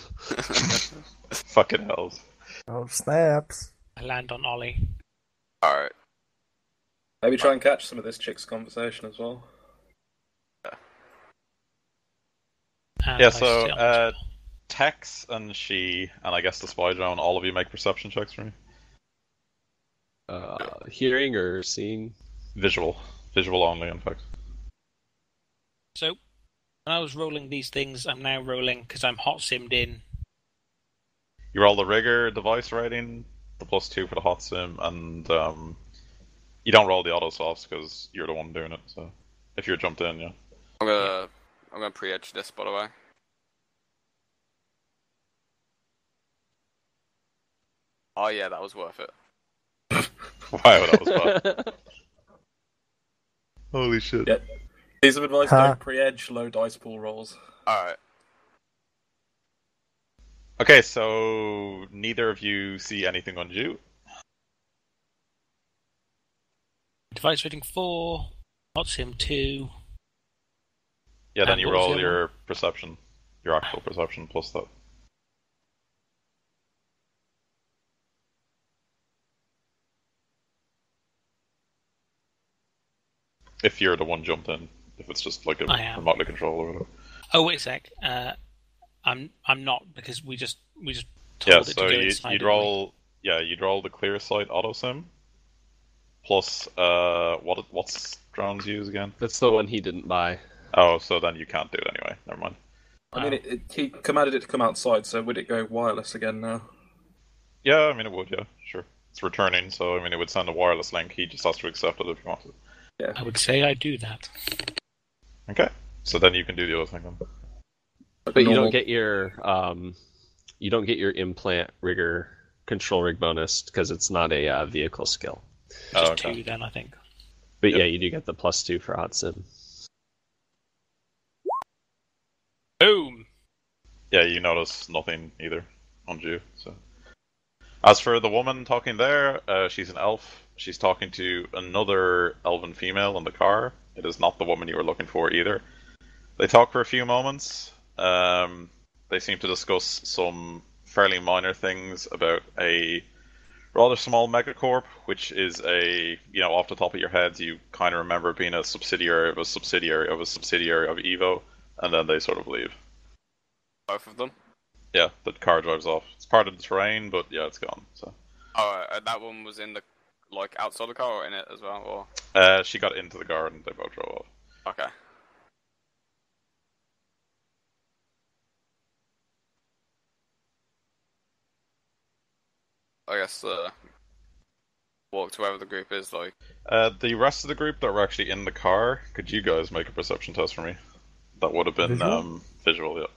Fucking hells. Oh, snaps. I land on Ollie. Alright. Maybe try and catch some of this chick's conversation as well. Yeah, so Tex and she, and I guess the spy drone, all of you make perception checks for me. Hearing or seeing? Visual. Visual only, in fact. So, when I was rolling these things, I'm now rolling because I'm hot simmed in. You roll the rigor device rating, the +2 for the hot sim, and you don't roll the auto softs because you're the one doing it. So, if you're jumped in, yeah. I'm gonna pre-edge this, by the way. Oh yeah, that was worth it. Wow, that was bad. Holy shit. Yeah. Piece of advice, don't pre-edge low dice pool rolls. Alright. Okay, so neither of you see anything undue. Device rating 4, hot sim 2. Yeah, then you roll your one? perception, your actual perception plus that. If you're the one jumped in, if it's just like a remotely controlled or whatever. Oh wait a sec. I'm not, because we just told it so to go you'd inside anyway. roll. Yeah, you'd roll the clear sight auto sim. Plus, what's drones use again? That's the one he didn't buy. Oh, so then you can't do it anyway. Never mind. I mean, he commanded it to come outside, so would it go wireless again now? Yeah, I mean it would. Yeah, sure. It's returning, so I mean it would send a wireless link. He just has to accept it if he wants it. Yeah. I would say I do that. Okay, so then you can do the other thing then. But you don't get your implant rigger control rig bonus because it's not a vehicle skill. Just 2 then, I think. But yeah, you do get the +2 for hot sim. Boom! Yeah, you notice nothing either on Jew. So, as for the woman talking there, she's an elf. She's talking to another elven female in the car. It is not the woman you were looking for either. They talk for a few moments. They seem to discuss some fairly minor things about a rather small megacorp, which is off the top of your heads, you kind of remember being a subsidiary of a subsidiary of a subsidiary of Evo, and then they sort of leave. Both of them? Yeah, the car drives off. It's part of the terrain, but yeah, it's gone. So. Oh, that one was in the outside the car or in it as well, or? She got into the car and they both drove off. Okay. I guess walk to wherever the group is, like. The rest of the group that were actually in the car, could you guys make a perception test for me? That would have been visual, yeah.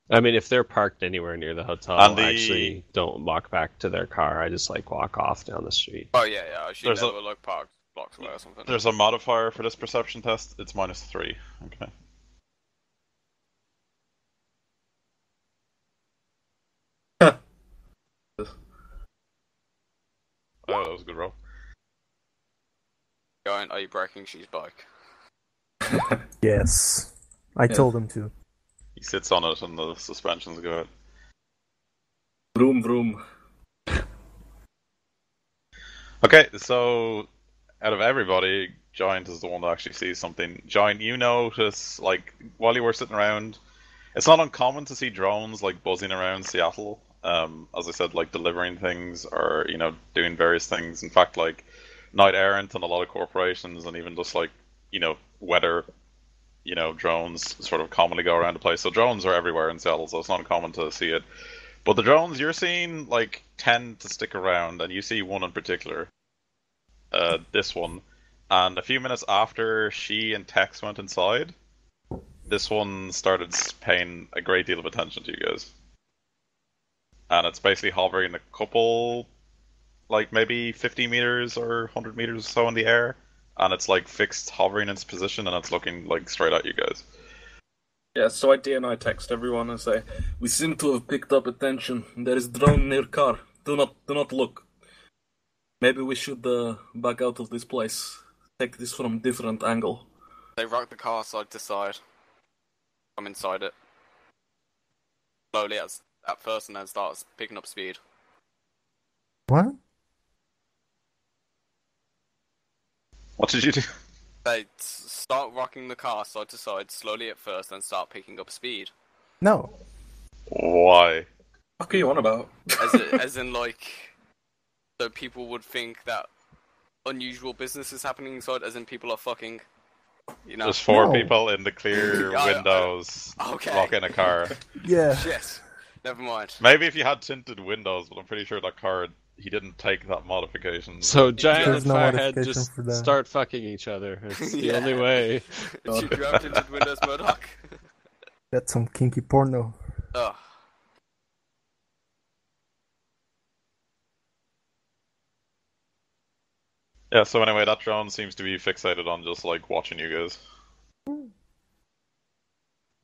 I mean, if they're parked anywhere near the hotel, I actually don't walk back to their car. I just walk off down the street. Oh yeah. I assume they were parked blocks away or something. There's a modifier for this perception test. It's -3. Okay. Oh, that was a good roll. Are you breaking She's bike? Yes. I told him to. He sits on it and the suspensions go out. Vroom, vroom. Okay, so out of everybody, Giant is the one that actually sees something. Giant, you notice, while you were sitting around, it's not uncommon to see drones, buzzing around Seattle. As I said, delivering things or, doing various things. In fact, Night Errant and a lot of corporations and even just, weather, drones sort of commonly go around the place. So drones are everywhere in Seattle, so it's not uncommon to see it. But the drones you're seeing, tend to stick around, and you see one in particular. This one. And a few minutes after she and Tex went inside, this one started paying a great deal of attention to you guys. And it's basically hovering a couple, maybe 50 meters or 100 meters or so in the air. And it's fixed hovering in its position, and it's looking straight at you guys. Yeah, so I DNI text everyone and say, we seem to have picked up attention. There is drone near car. Do not look. Maybe we should back out of this place. Take this from different angle. They rock the car side to side. I'm inside it. Slowly at first, and then starts picking up speed. What? What did you do? They start rocking the car side to side slowly at first, then start picking up speed. No. Why? What are you on about? As in, so people would think that unusual business is happening inside, as in people are fucking, There's 4 people in the clear windows rocking a car. Yeah. Shit. Never mind. Maybe if you had tinted windows, but I'm pretty sure that car, he didn't take that modification. So Giant and no Firehead just start fucking each other. It's the only way. Did you grab tinted windows, Murdock? That's some kinky porno. Ugh. Yeah, so anyway, that drone seems to be fixated on just, watching you guys.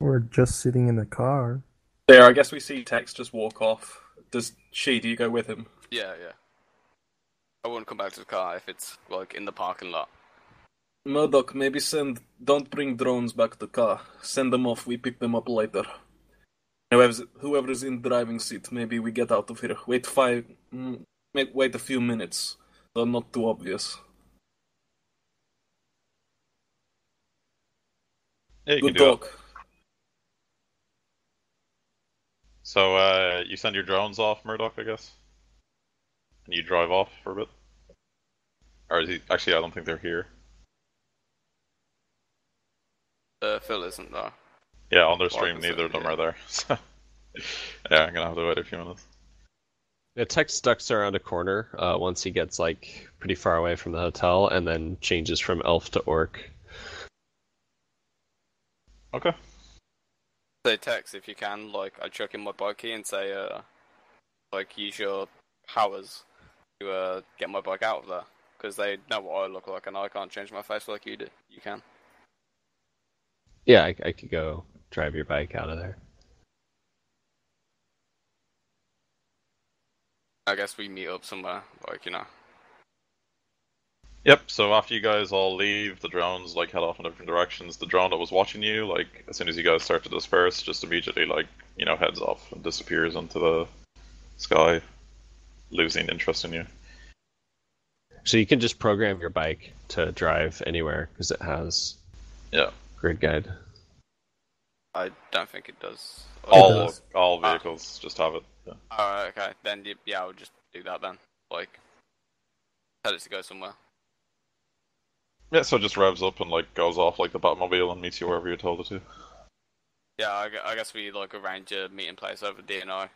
We're just sitting in the car. There, I guess we see Tex just walk off. Do you go with him? Yeah. I wouldn't come back to the car if it's, in the parking lot. Murdock, maybe don't bring drones back to the car. Send them off, we pick them up later. Whoever's in the driving seat, maybe we get out of here. Wait a few minutes. So not too obvious. Yeah, you Good can do talk. So you send your drones off, Murdock, I guess, and you drive off for a bit. Or is he? Actually, I don't think they're here. Phil isn't though. Yeah, on their stream, Marcus neither of them yeah. are there. So yeah, I'm gonna have to wait a few minutes. Yeah, Tex ducks around a corner once he gets like pretty far away from the hotel, and then changes from elf to orc. Okay. Say Tex if you can, like I chuck in my bike key and say, like use your powers to get my bike out of there, because they know what I look like and I can't change my face like you do. You can. Yeah, I could go drive your bike out of there. I guess we meet up somewhere, like, you know. Yep, so after you guys all leave, the drones like head off in different directions. The drone that was watching you, like, as soon as you guys start to disperse, just immediately, like, heads off and disappears into the sky, losing interest in you. So you can just program your bike to drive anywhere, because it has grid guide. I don't think it does. All vehicles just have it. Yeah. Alright, okay. Then, yeah, I'll just do that then. Like, tell it to go somewhere. Yeah, so it just revs up and, like, goes off like the Batmobile and meets you wherever you're told it to. Yeah, I guess we, like, arrange a meeting place over DNI.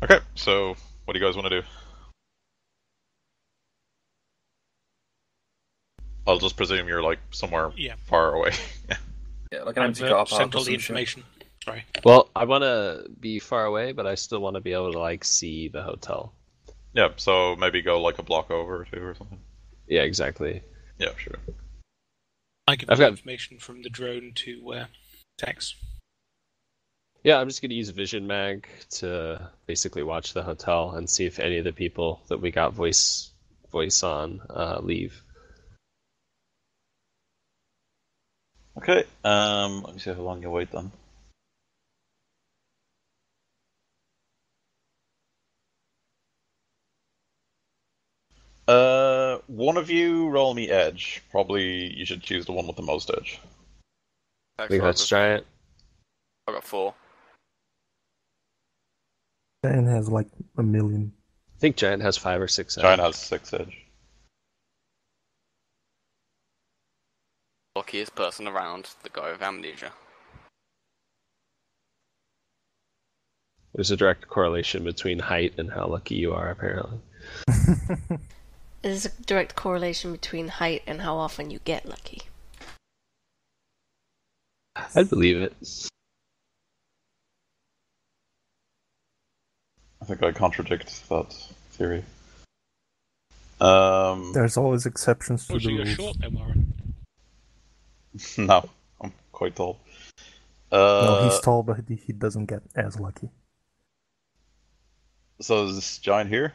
Okay, so what do you guys want to do? I'll just presume you're, like, somewhere far away. Yeah, like an empty car park send or all the some shit. information. Sorry. Well, I want to be far away, but I still want to be able to like see the hotel. Yeah, so maybe go like a block over or two or something. Yeah, exactly. Yeah, sure. I give the information from the drone to Tex. Yeah, I'm just going to use Vision Mag to basically watch the hotel and see if any of the people that we got voice on leave. Okay, let me see how long you wait then. One of you roll me edge. Probably you should choose the one with the most edge. I think that's Giant. I got 4. Giant has like 1 million. I think Giant has 5 or 6 edge. Giant has 6 edge. Luckiest person around, the guy with amnesia. There's a direct correlation between height and how lucky you are, apparently. There's a direct correlation between height and how often you get lucky. I'd believe it. I think I contradict that theory. There's always exceptions to the So you're rules. short then, Warren? No, I'm quite tall. No, he's tall, but he doesn't get as lucky. So is this Giant here?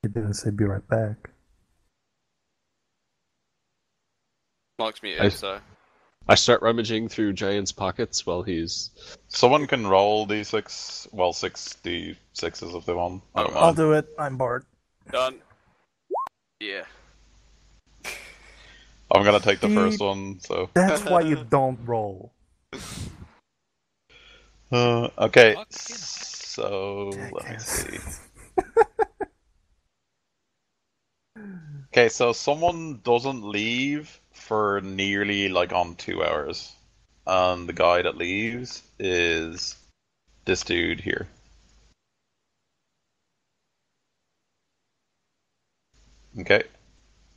He didn't say be right back. Mike's muted, so... I start rummaging through Giant's pockets while he's... Someone can roll d6, well, 6 d6s if they want. I don't mind. I'll do it. I'm bored. Done. Yeah. I'm gonna take the first one, so... That's why you don't roll. Okay, so... let me see. Okay, so someone doesn't leave for nearly, like, on 2 hours. And the guy that leaves is this dude here. Okay.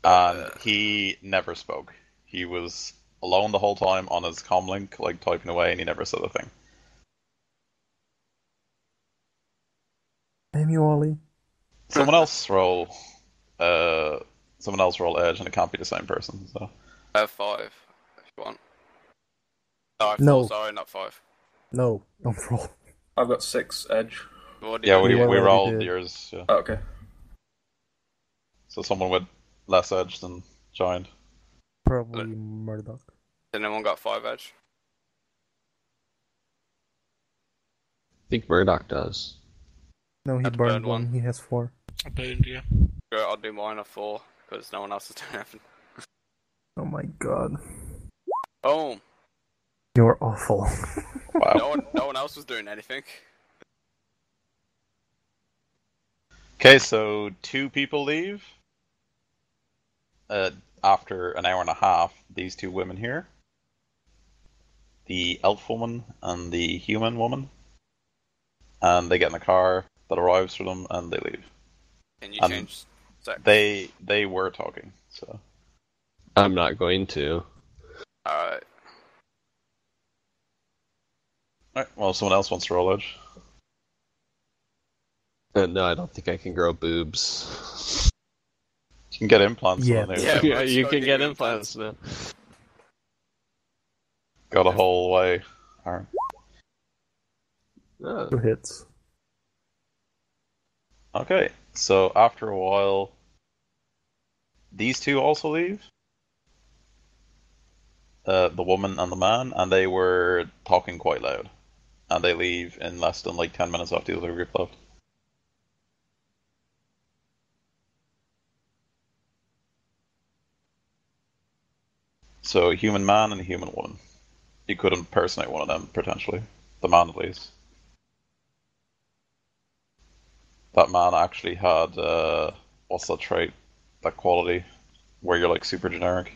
And he never spoke. He was alone the whole time on his commlink, like, typing away, and he never said a thing. Amy Wally. Someone else roll edge, and it can't be the same person, so... I have 5, if you want. No, I have 4, No. sorry, not 5. No, don't roll. I've got 6 edge. What did Yeah, you we do? rolled did. yours, yeah. Oh, okay. So someone with less edge than Giant. Probably Murdock. Has anyone got 5 edge? I think Murdock does. No, he That's burned burned one. one. He has 4. I burned, yeah. Sure, I'll do mine at 4, because no one else is doing anything. Oh my god. Oh, You're awful. Wow. no one else was doing anything. Okay, so 2 people leave. After an hour and a half, these 2 women here, the elf woman and the human woman, and they get in a car that arrives for them, and they leave. Can you And change sex? They were talking, so. I'm not going to. Alright. Alright, well, someone else wants to roll edge. No, I don't think I can grow boobs. You can get implants. Yeah. Yeah, you can get implants now. Got a whole way. Alright. Oh. 2 hits. Okay, so after a while, these 2 also leave. The woman and the man, and they were talking quite loud. And they leave in less than like 10 minutes after the other group left. So a human man and a human woman. You could impersonate one of them, potentially. The man, at least. That man actually had, what's that trait? That quality where you're like super generic.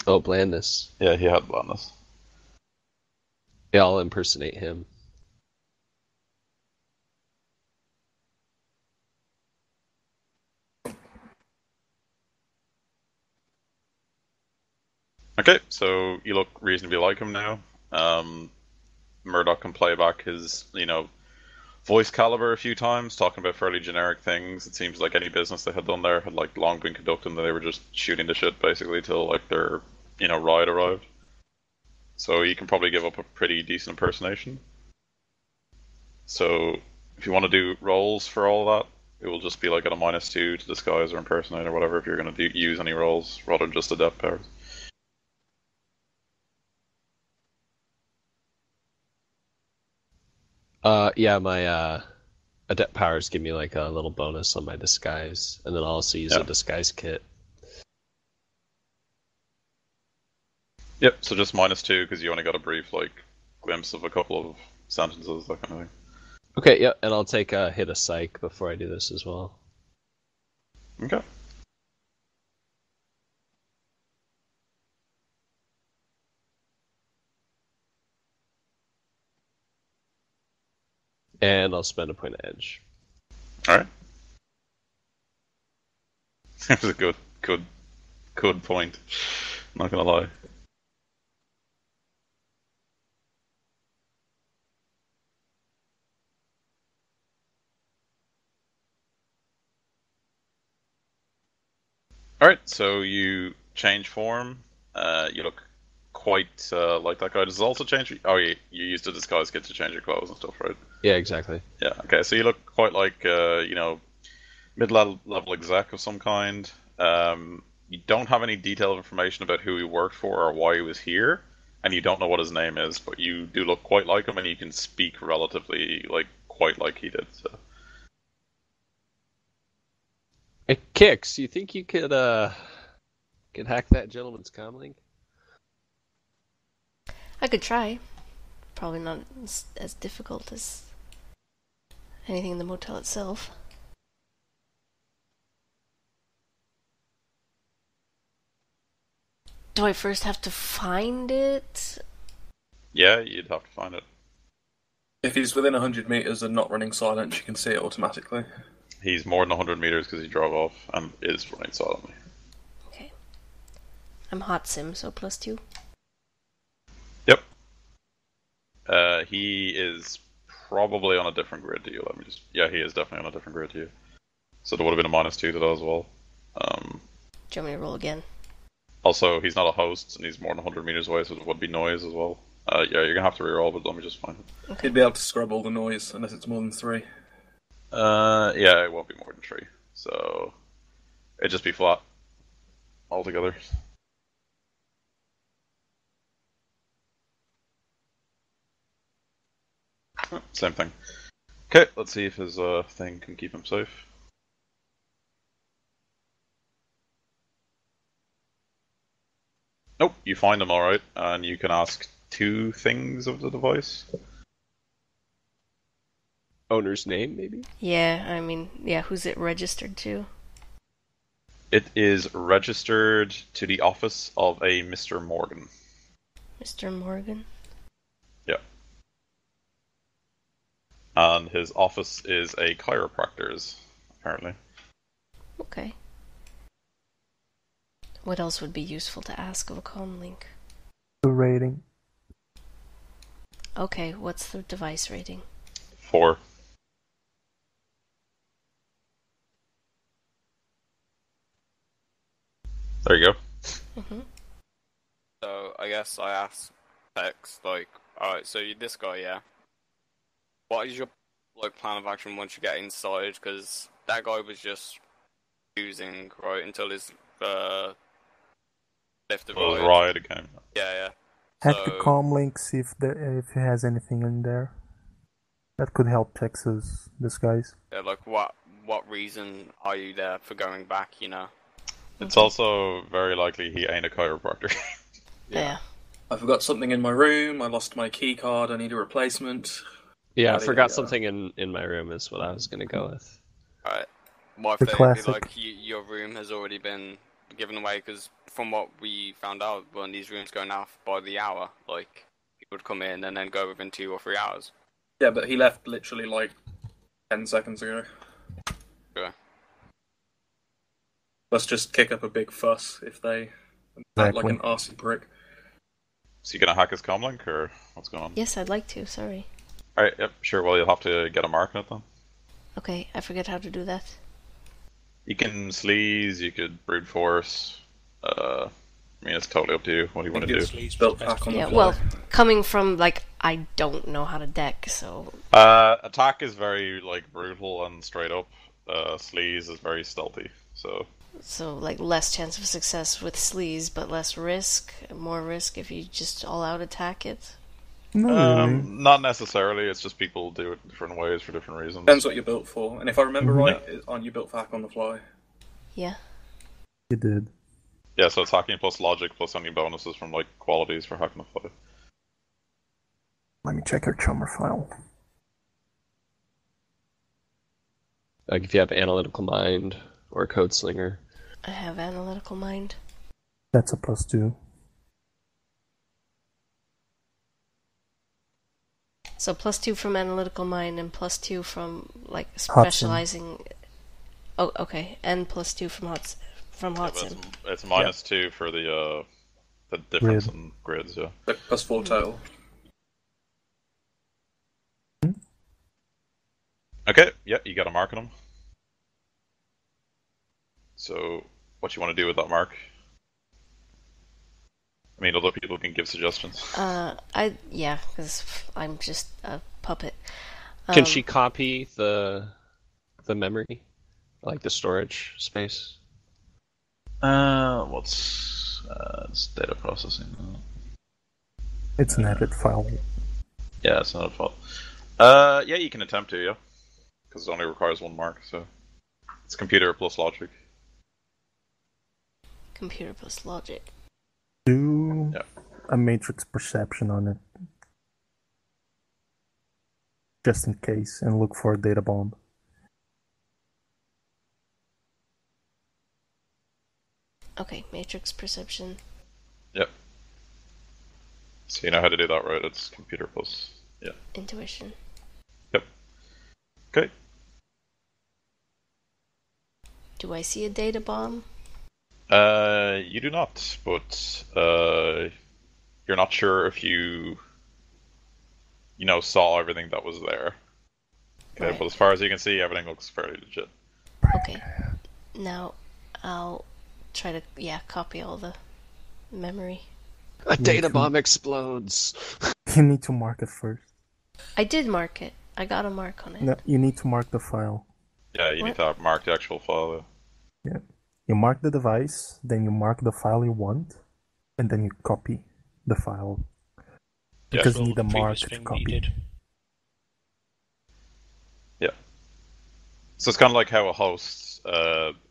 Oh, blandness. Yeah, he had blandness. Yeah, I'll impersonate him. Okay, so you look reasonably like him now. Murdock can play back his, voice caliber a few times, talking about fairly generic things. It seems like any business they had done there had like long been conducted, and they were just shooting the shit basically till like their, ride arrived. So you can probably give up a pretty decent impersonation. So if you want to do rolls for all of that, it will just be like at a -2 to disguise or impersonate or whatever if you're going to use any rolls rather than just the depth powers. Yeah, my adept powers give me like a little bonus on my disguise, and then I'll also use a disguise kit. Yep, so just -2 because you only got a brief like glimpse of a couple of sentences, that kind of thing. Okay, yep, and I'll take a hit of psych before I do this as well. Okay. And I'll spend a point of edge. Alright. That was a good point. Not gonna lie. Alright, so you change form. You look quite like that guy. Does it also change? Oh, you used a disguise kit to change your clothes and stuff, right? Yeah, exactly. Yeah, okay, so you look quite like, mid-level exec of some kind. You don't have any detailed information about who he worked for or why he was here, and you don't know what his name is, but you do look quite like him, and you can speak relatively, quite like he did, so. Hey, Kix, you think you could hack that gentleman's commlink? I could try. Probably not as difficult as anything in the motel itself. Do I first have to find it? Yeah, you'd have to find it. If he's within 100 meters and not running silent, you can see it automatically. He's more than 100 meters because he drove off and is running silently. Okay. I'm hot sim, so +2. Yep. He is probably on a different grid to you. Yeah, he is definitely on a different grid to you. So there would have been a -2 to that as well. Do you want me to roll again? Also, he's not a host, and he's more than 100 meters away, so there would be noise as well. Yeah, you're gonna have to reroll, but let me just find it. Okay. He'd be able to scrub all the noise unless it's more than 3. Yeah, it won't be more than 3. So it'd just be flat altogether. Same thing. Okay, let's see if his thing can keep him safe. Nope, you find them alright, and you can ask 2 things of the device. Owner's name, maybe? Yeah, I mean, yeah, who's it registered to? It is registered to the office of a Mr. Morgan. Mr. Morgan? Yeah. And his office is a chiropractor's, apparently. Okay. What else would be useful to ask of a commlink? The rating. Okay, what's the device rating? 4. There you go. Mm-hmm. So I guess I asked Tex, like, alright, so this guy, yeah. What is your plan of action once you get inside? Because that guy was just using right until his left of Well, ride. ride came. Yeah. Hack the commlink, see if he has anything in there. That could help Texas disguise. Yeah, like what reason are you there for going back? You know. It's also very likely he ain't a chiropractor. Yeah. I forgot something in my room. I lost my key card. I need a replacement. Yeah, I forgot something in my room is what I was gonna go with. Alright. What The if they'd be classic. like, your room has already been given away? Because from what we found out, when these rooms go now by the hour, like, people would come in and then go within 2 or 3 hours. Yeah, but he left literally like 10 seconds ago. Okay. Let's just kick up a big fuss if they act like an arsey prick. So you gonna hack his comlink, or what's going on? Yes, I'd like to, sorry. Alright, yep, sure, well you'll have to get a mark on it then. Okay, I forget how to do that. You can sleaze, you could brute force, I mean it's totally up to you, what do you want to do? Built back on the Yeah, fly. well, coming from, like, I don't know how to deck, so... Attack is very, like, brutal and straight up, sleaze is very stealthy, so... So, like, less chance of success with sleaze, but less risk, more risk if you just all-out attack it? Not necessarily, it's just people do it in different ways for different reasons. Depends what you're built for. And if I remember right, aren't you built for hack on the fly? Yeah. You did. Yeah, so it's hacking plus logic plus any bonuses from, like, qualities for hacking the fly. Let me check your chummer file. Like if you have analytical mind or code slinger. I have analytical mind. That's a +2. So +2 from analytical mind and +2 from, like, specializing... Oh, okay. And +2 from Hotsim. Yeah, it's -2 for the difference in grids, yeah. +4 total. Okay, yeah, you got a mark on them. So, what you want to do with that mark? I mean, other people can give suggestions. Yeah, because I'm just a puppet. Can she copy the memory? Like the storage space? What's it's data processing? It's an edit file. Yeah, it's not a fault. Yeah, you can attempt to, yeah. Because it only requires 1 mark, so... It's computer plus logic. Computer plus logic. Do a matrix perception on it. Just in case, and look for a data bomb. Okay, matrix perception. Yep. So you know how to do that, right? It's computer plus... Yeah. Intuition. Yep. Okay. Do I see a data bomb? You do not, but you're not sure if you saw everything that was there. Okay, Right. but as far as you can see, everything looks fairly legit. Okay. Now, I'll try to, copy all the memory. A data bomb explodes! You need to mark it first. I did mark it. I got a mark on it. No, you need to mark the file. Yeah, you need to mark the actual file. Yeah. You mark the device, then you mark the file you want, and then you copy the file. Because you need a mark to copy. Yeah. So it's kind of like how a host,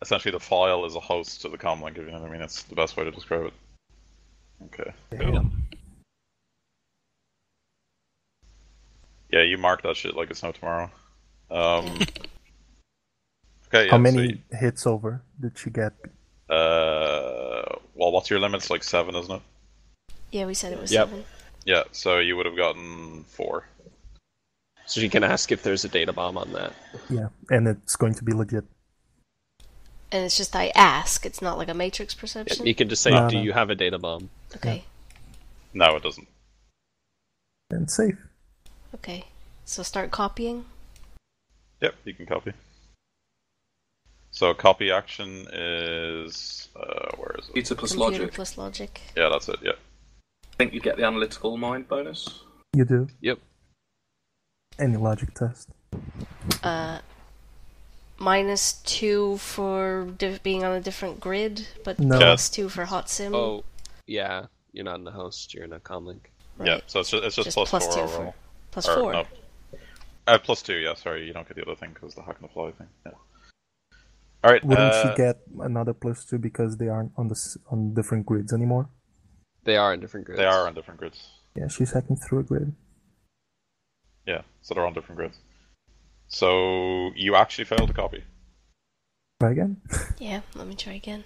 essentially the file is a host to the commlink, if you know what I mean. It's the best way to describe it. Okay. Damn. Yeah, you mark that shit like it's no tomorrow. Okay, yeah. How many hits over did she get? Well, what's your limit? It's like 7, isn't it? Yeah, we said it was Yep. 7. Yeah, so you would have gotten 4. So you can ask if there's a data bomb on that. Yeah, and it's going to be legit. And it's just I ask. It's not like a matrix perception. You can just say, No, "Do no. you have a data bomb?" Okay. No, it doesn't. And safe. Okay. So start copying. Yep, you can copy. So copy action is where is it? Pizza plus Computer logic. plus logic. Yeah, that's it. Yeah. I think you get the analytical mind bonus. You do. Yep. Any logic test. -2 for being on a different grid, but No. +2 for hot sim. Oh, yeah. You're not in the host. You're in a commlink. Right. Yeah, so it's just plus 4 +2 overall. Plus Or, 4. No. +2, yeah, sorry, you don't get the other thing because the hack and the fly thing. Yeah. Alright, Wouldn't she get another +2 because they aren't on different grids anymore? They are in different grids. they are on different grids. Yeah, she's hacking through a grid. Yeah, so they're on different grids. So you actually failed to copy. Try again. Yeah, let me try again.